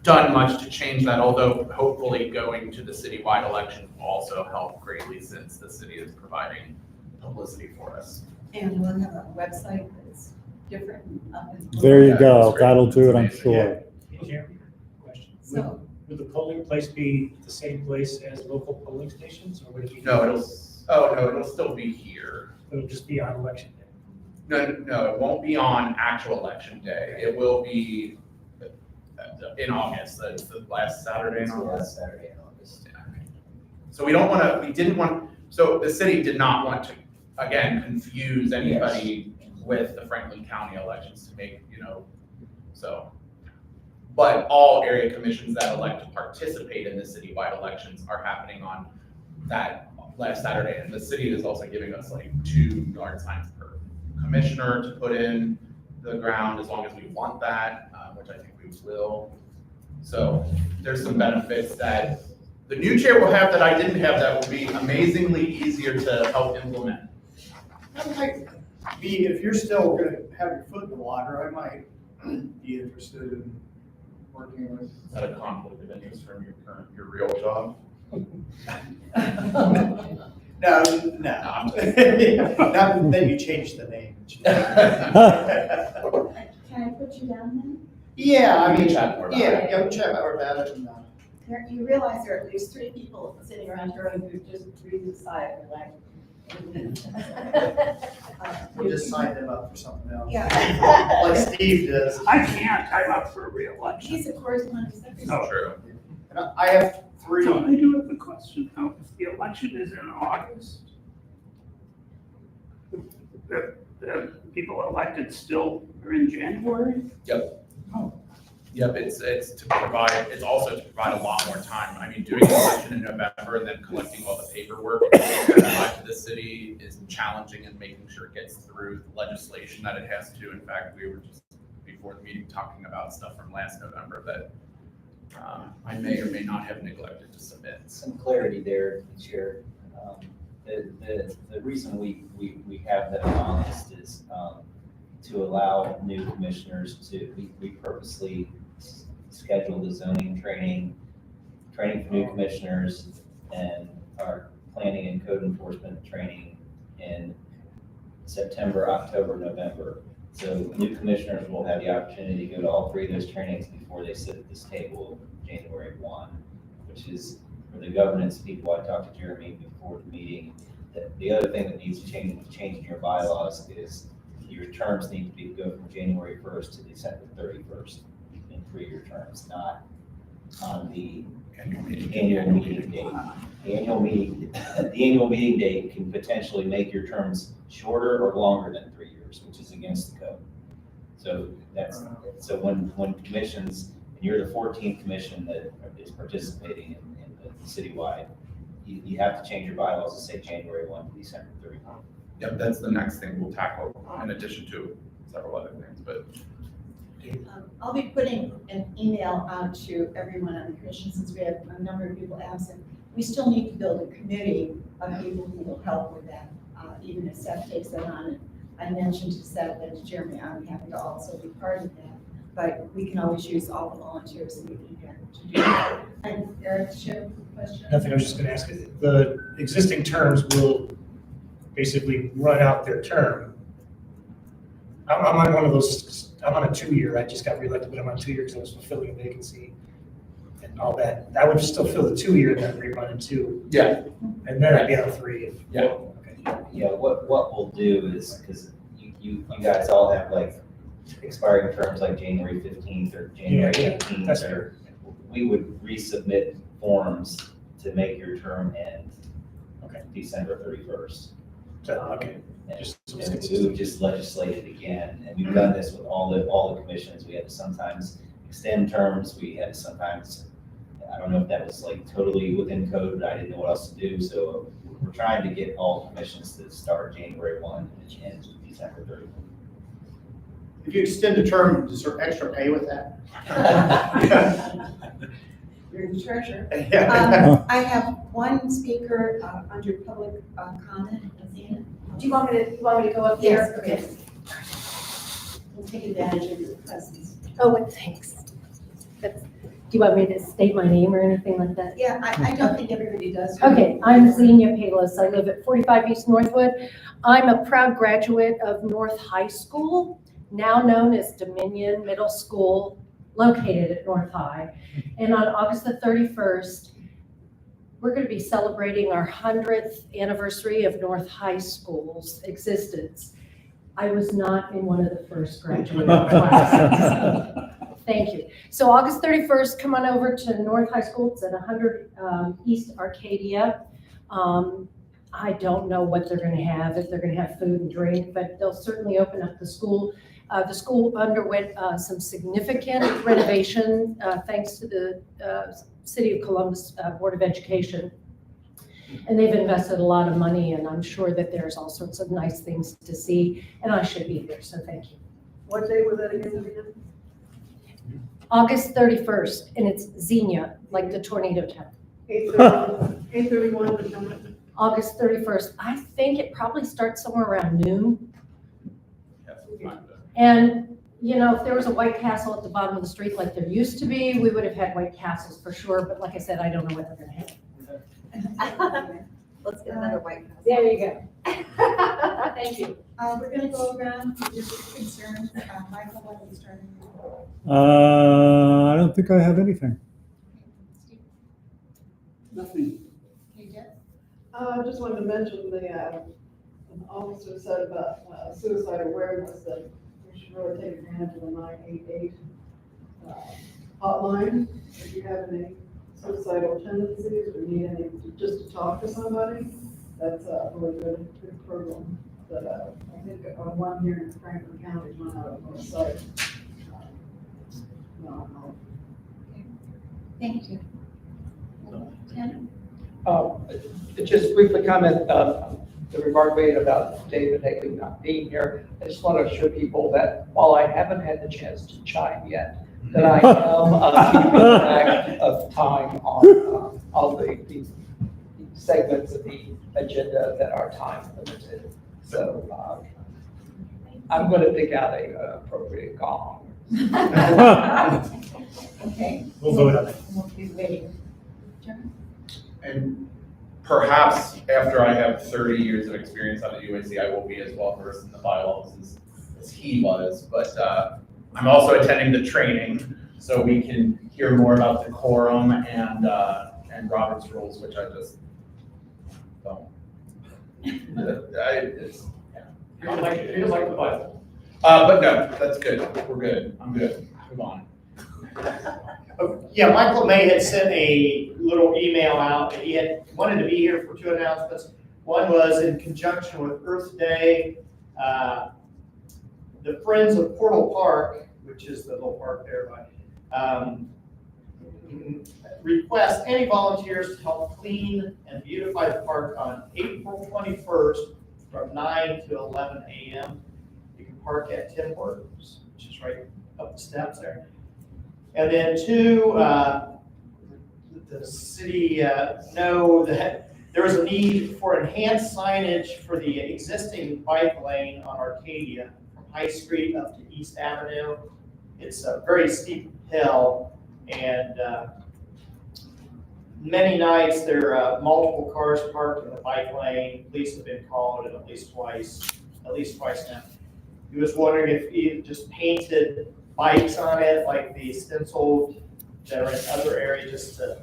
done much to change that, although hopefully going to the citywide election will also help greatly since the city is providing publicity for us. And we'll have a website that's different. There you go. That'll do it, I'm sure. Question. So, Would the polling place be the same place as local polling stations, or would it be? No, it'll still be here. It'll just be on election day? No, it won't be on actual election day. It will be in August. That's the last Saturday in August. Last Saturday in August. So so the city did not want to, again, confuse anybody with the Franklin County elections to make, so. But all area commissions that elect to participate in the citywide elections are happening on that last Saturday. And the city is also giving us like 2 yard signs per commissioner to put in the ground as long as we want that, which I think we will. So there's some benefits that the new chair will have that I didn't have that will be amazingly easier to help implement. I might be, if you're still gonna have your foot in the water, I might be interested in working with. Is that a conflict of interest from your real job? No, no. Not that you changed the name. Can I put you down then? Yeah, I We mean, can chat more about yeah, yeah, we'll chat more about it. And, You realize there are at least 3 people sitting around here who just breathed a sigh of relief. We'll just sign them up for something else. Yeah. Like Steve does. I can't, I'm up for reelection. He's a corresponding secretary. Oh. True. And I have 3. So I do have a question, now, if the election is in August, the people elected still are in January? Yep. Yep, it's to provide, it's also to provide a lot more time. I mean, doing the election in November and then collecting all the paperwork and getting it back to the city is challenging and making sure it gets through the legislation that it has to. In fact, we were just before the meeting talking about stuff from last November that I may or may not have neglected to submit. Some clarity there, Chair. The reason we have that in August is to allow new commissioners to, we purposely schedule the zoning training for new commissioners and our planning and code enforcement training in September, October, November. So new commissioners will have the opportunity to go to all 3 of those trainings before they sit at this table January 1, which is for the governance people. I talked to Jeremy before the meeting. The other thing that needs to change in your bylaws is your terms need to go from January 1st to December 31st in 3-year terms, not on the annual meeting date. The annual meeting date can potentially make your terms shorter or longer than 3 years, which is against the code. So so when commissions, and you're the 14th commission that is participating in the citywide, you have to change your bylaws to say January 1 to December 31. Yep, that's the next thing we'll tackle in addition to several other things, but. I'll be putting an email out to everyone on the commission since we have a number of people absent. We still need to build a committee of people who will help with that, even if Seth takes that on. And I mentioned to Seth and to Jeremy, I'm happy to also be part of that. But we can always use all the volunteers that we can get to do that. And Eric, do you have a question? Nothing, I was just gonna ask, the existing terms will basically run out their term. I'm on one of those, I'm on a 2-year, I just got reelected, but I'm on 2 years because I was fulfilling a vacancy and all that. I would still fill the 2-year and then rerun in 2. Yeah. And then I'd be on 3. Yeah. Okay. Yeah, what we'll do is, because you guys all have like expiring terms like January 15th or January 18th, or we would resubmit forms to make your term end December 31st. Okay. And we would just legislate it again, and we've done this with all the commissions. We had to sometimes extend terms, we had to sometimes, I don't know if that was like totally within code, but I didn't know what else to do, so we're trying to get all commissions to start January 1 and end December 31. If you extend the term, is there extra pay with that? You're the treasurer. Yeah. I have one speaker under public comment. Athena. Do you want me to go up Yes, there? okay. We'll take advantage of your presence. Oh, well, thanks. Do you want me to state my name or anything like that? Yeah, I don't think everybody does. Okay, I'm Xenia Palos. I live at 45 East Northwood. I'm a proud graduate of North High School, now known as Dominion Middle School, located at North High. And on August the 31st, we're going to be celebrating our 100th anniversary of North High School's existence. I was not in one of the first graduating classes. Thank you. So August 31st, come on over to North High School. It's at 100 East Arcadia. I don't know what they're going to have, if they're going to have food and drink, but they'll certainly open up the school. The school underwent some significant renovation thanks to the City of Columbus Board of Education. And they've invested a lot of money, and I'm sure that there's all sorts of nice things to see, and I should be there, so thank you. What day was that again? August 31st, and it's Xenia, like the tornado town. 8:31 to come in. August 31st. I think it probably starts somewhere around noon. And, you know, if there was a White Castle at the bottom of the street like there used to be, we would have had White Castles for sure. But like I said, I don't know what they're going to have. Let's get another White House. There you go. Thank you. We're gonna go around with your concerns. Michael, why don't you start? I don't think I have anything. Nothing. Okay, Jeff? I just wanted to mention an officer said about suicide awareness, that we should really take advantage of the 988 hotline. If you have any suicidal tendencies or need any, just to talk to somebody, that's a really good program that I think one here in Franklin County is one out of our site. Thank you. Tim? Just briefly comment, the remark made about David Haley not being here. I just want to assure people that while I haven't had the chance to chime yet, that I am keeping track of time on all the segments of the agenda that are time limited. So I'm going to pick out a appropriate gong. Okay. We'll vote on it. We'll be waiting. John? And perhaps after I have 30 years of experience on the UAC, I will be as well versed in the bylaws as he was. But I'm also attending the training, so we can hear more about the quorum and Robert's rules, which I just don't. It's, yeah. You don't like the Bible. But no, that's good. We're good. I'm good. Move on. Yeah, Michael May had sent a little email out that he had wanted to be here for two announcements. One was in conjunction with Earth Day. The Friends of Portal Park, which is the little park there, request any volunteers to help clean and beautify the park on April 21st from 9 to 11 a.m. You can park at Tim Hortons, which is right up the steps there. And then two, the city know that there is a need for enhanced signage for the existing bike lane on Arcadia from High Street up to East Avenue. It's a very steep hill, and many nights there are multiple cars parked in the bike lane. Police have been called at least twice now. He was wondering if he just painted bikes on it, like the stenciled that are in other areas, just to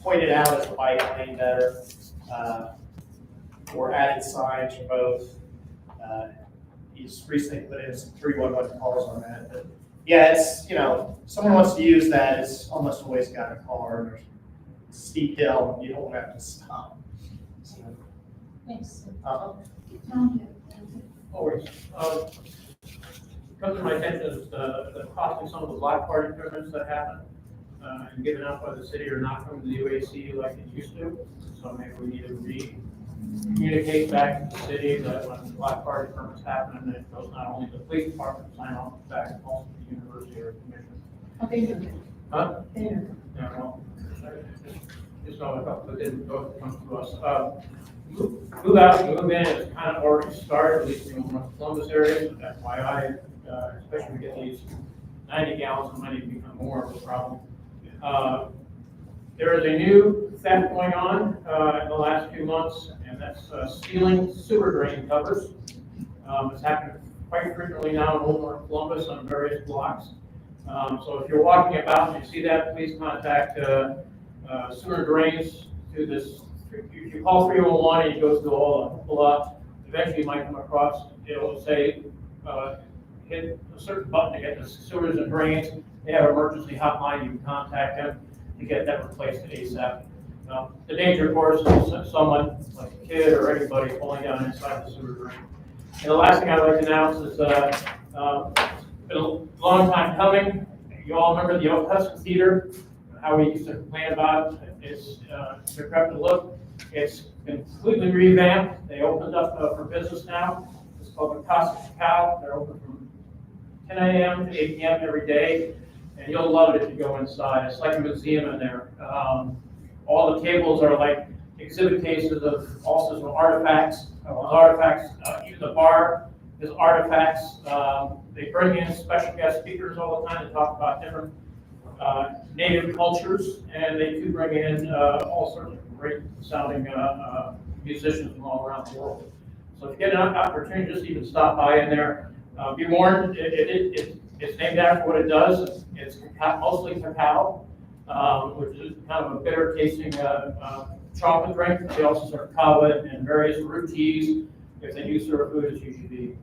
point it out as a bike lane better, or added signs for both. He's recently put in some 311 calls on that. But yeah, it's, someone wants to use that, it's almost always got a car, and there's a steep hill, you don't have to stop. So, Thanks. Always. Comes to my attention is the cost of some of the block party permits that happen and given out by the city are not coming to the UAC like it used to. So maybe we need to communicate back to the city that when block party permits happen, that it goes not only to the police department to sign off, but back also to the university or commission. Okay. Huh? Yeah. Yeah, well, just know a couple that didn't go come to us. Move out, move in is kind of already started, at least in the Columbus area. That's why especially we get these 90 gallons, it might even become more of a problem. There is a new theft going on in the last few months, and that's stealing sewer drain covers. It's happening quite frequently now in Old North Columbus on various blocks. So if you're walking about and you see that, please contact sewer drains through this. If you call 311 and you go through all the lot, eventually you might come across, it'll say, hit a certain button to get the sewers and drains. They have an emergency hotline, you can contact them to get that replaced ASAP. The danger, of course, is someone, like a kid or anybody, falling down inside the sewer drain. And the last thing I'd like to announce is it's been a long time coming. You all remember the Oak Hudson Theater, how we used to complain about it. It's decrepit look. It's been completely revamped. They opened up for business now. It's called the Casa Cacao. They're open from 10 a.m. to 8 p.m. every day, and you'll love it if you go inside. It's like a museum in there. All the tables are like exhibit cases of all sorts of artifacts. Even the bar is artifacts. They bring in special guest speakers all the time to talk about different native cultures, and they do bring in all sorts of great sounding musicians from all around the world. So if you get an opportunity, just even stop by in there. Be warned, it's named after what it does. It's mostly cacao, which is kind of a bitter tasting chocolate drink. They also serve kava and various root teas. If they do serve food, it's usually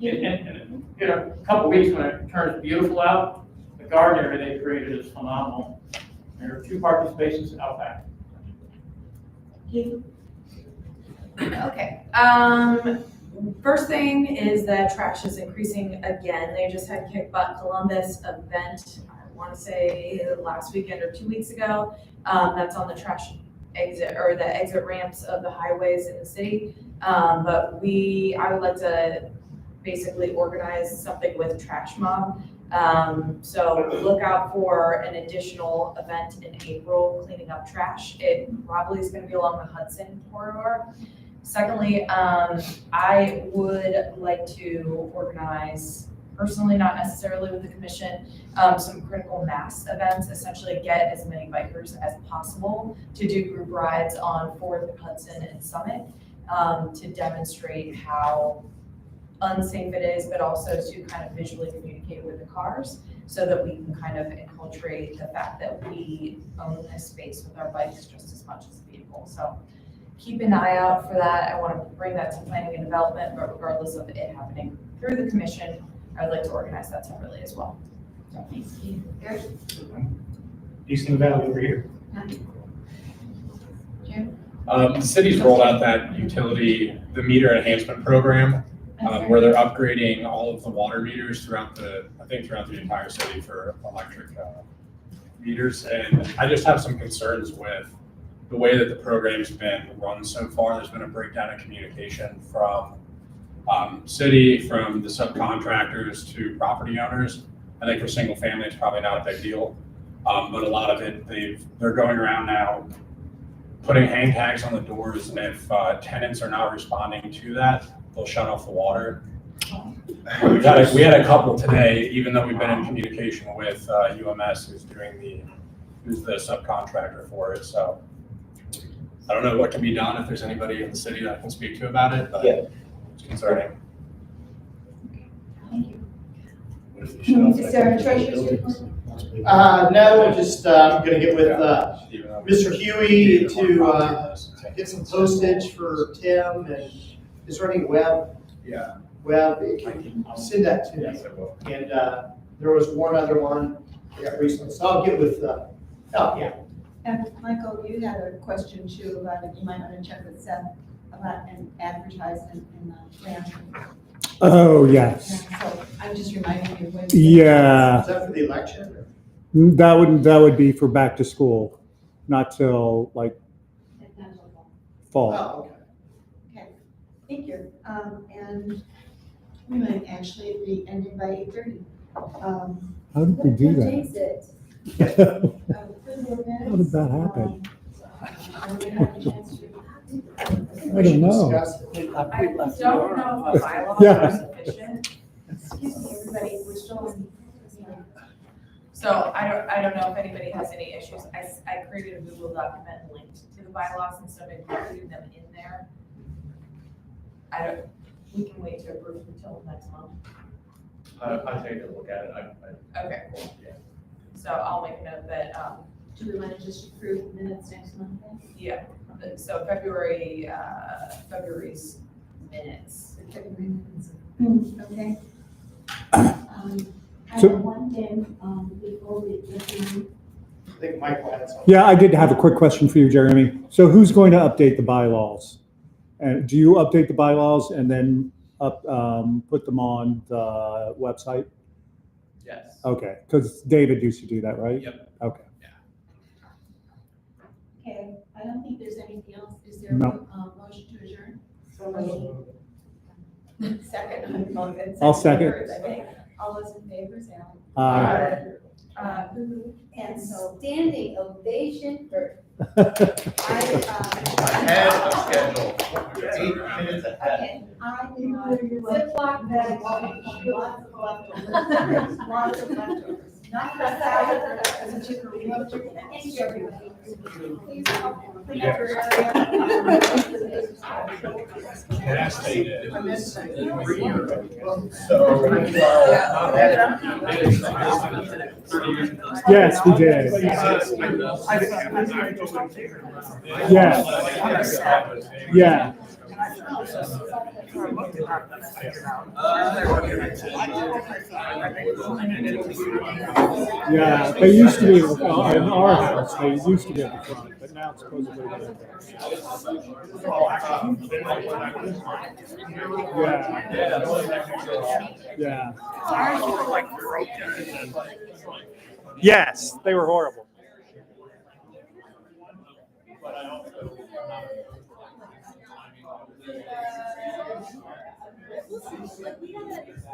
in a couple weeks when it turns beautiful out, the garden area they created is phenomenal. There are 2 parking spaces out back. Okay, first thing is that trash is increasing again. They just had Kick Butt Columbus event, I want to say last weekend or 2 weeks ago. That's on the trash exit or the exit ramps of the highways in the city. But I would like to basically organize something with Trash Mob. So look out for an additional event in April, cleaning up trash. It probably is going to be along the Hudson corridor. Secondly, I would like to organize, personally, not necessarily with the commission, some critical mass events, essentially get as many bikers as possible to do group rides on 4th, Hudson, and Summit to demonstrate how unsafe it is, but also to kind of visually communicate with the cars so that we can kind of inculturate the fact that we own this space with our bikes just as much as the vehicle. So keep an eye out for that. I want to bring that to planning and development, but regardless of it happening through the commission, I would like to organize that separately as well. So thanks. Eastern Valley over here. Jim? The city's rolled out that the meter enhancement program, where they're upgrading all of the water meters throughout the entire city for electric meters. And I just have some concerns with the way that the program's been run so far. There's been a breakdown in communication from city, from the subcontractors to property owners. I think for single family, it's probably not a big deal. But a lot of it, they're going around now putting hang tags on the doors, and if tenants are not responding to that, they'll shut off the water. We had a couple today, even though we've been in communication with UMS, who's the subcontractor for it. So I don't know what can be done, if there's anybody in the city that can speak to about it, but it's concerning. Is there a treasurer's report? No, just gonna get with Mr. Huey to get some postage for Tim, and is there any web? Yeah. Web, send that to me. And there was one other one I got recently, so I'll get with, And Michael, you had a question too about it, you might want to check with Seth about an advertisement in the ranch. Oh, yes. So I'm just reminding you when. Yeah. Is that for the election? Or? That would be for back to school, not till like fall. Oh, okay. Okay, thank you. And we might actually be ending by 8:30. How did we do What that? day is it? How did that happen? I don't know. I don't know if the bylaws Yeah. are sufficient. Excuse me, everybody, we're still in. So I don't know if anybody has any issues. I created a Google document linked to the bylaws instead of including them in there. We can wait to approve until next month. I'll take a look at it. Okay, cool. So I'll make a note that, Do we want to just approve minutes next month then? yeah, so February's minutes. Okay. I So- have one thing, before we adjourn. I think Michael had something. Yeah, I did have a quick question for you, Jeremy. So who's going to update the bylaws? And do you update the bylaws and then put them on the website? Yes. Okay, because David used to do that, right? Yep. Okay. Okay, I don't think there's anything else. Is there No. a motion to adjourn? Second. I'll second. I think. All those in favor, say Aye. aye. And so. Standing ovation for. Ahead of schedule. 8 minutes ahead. Ziploc bags, lots of leftovers, lots of leftovers. Not the salad, as a chicken, we love chicken, and everybody. Please help clean up your area. Yes, they did. Yes, we did. Yes. Yeah. Yeah, they used to be in our house, they used to be at the front, but now it's supposedly they're Yeah. Yes, they were horrible.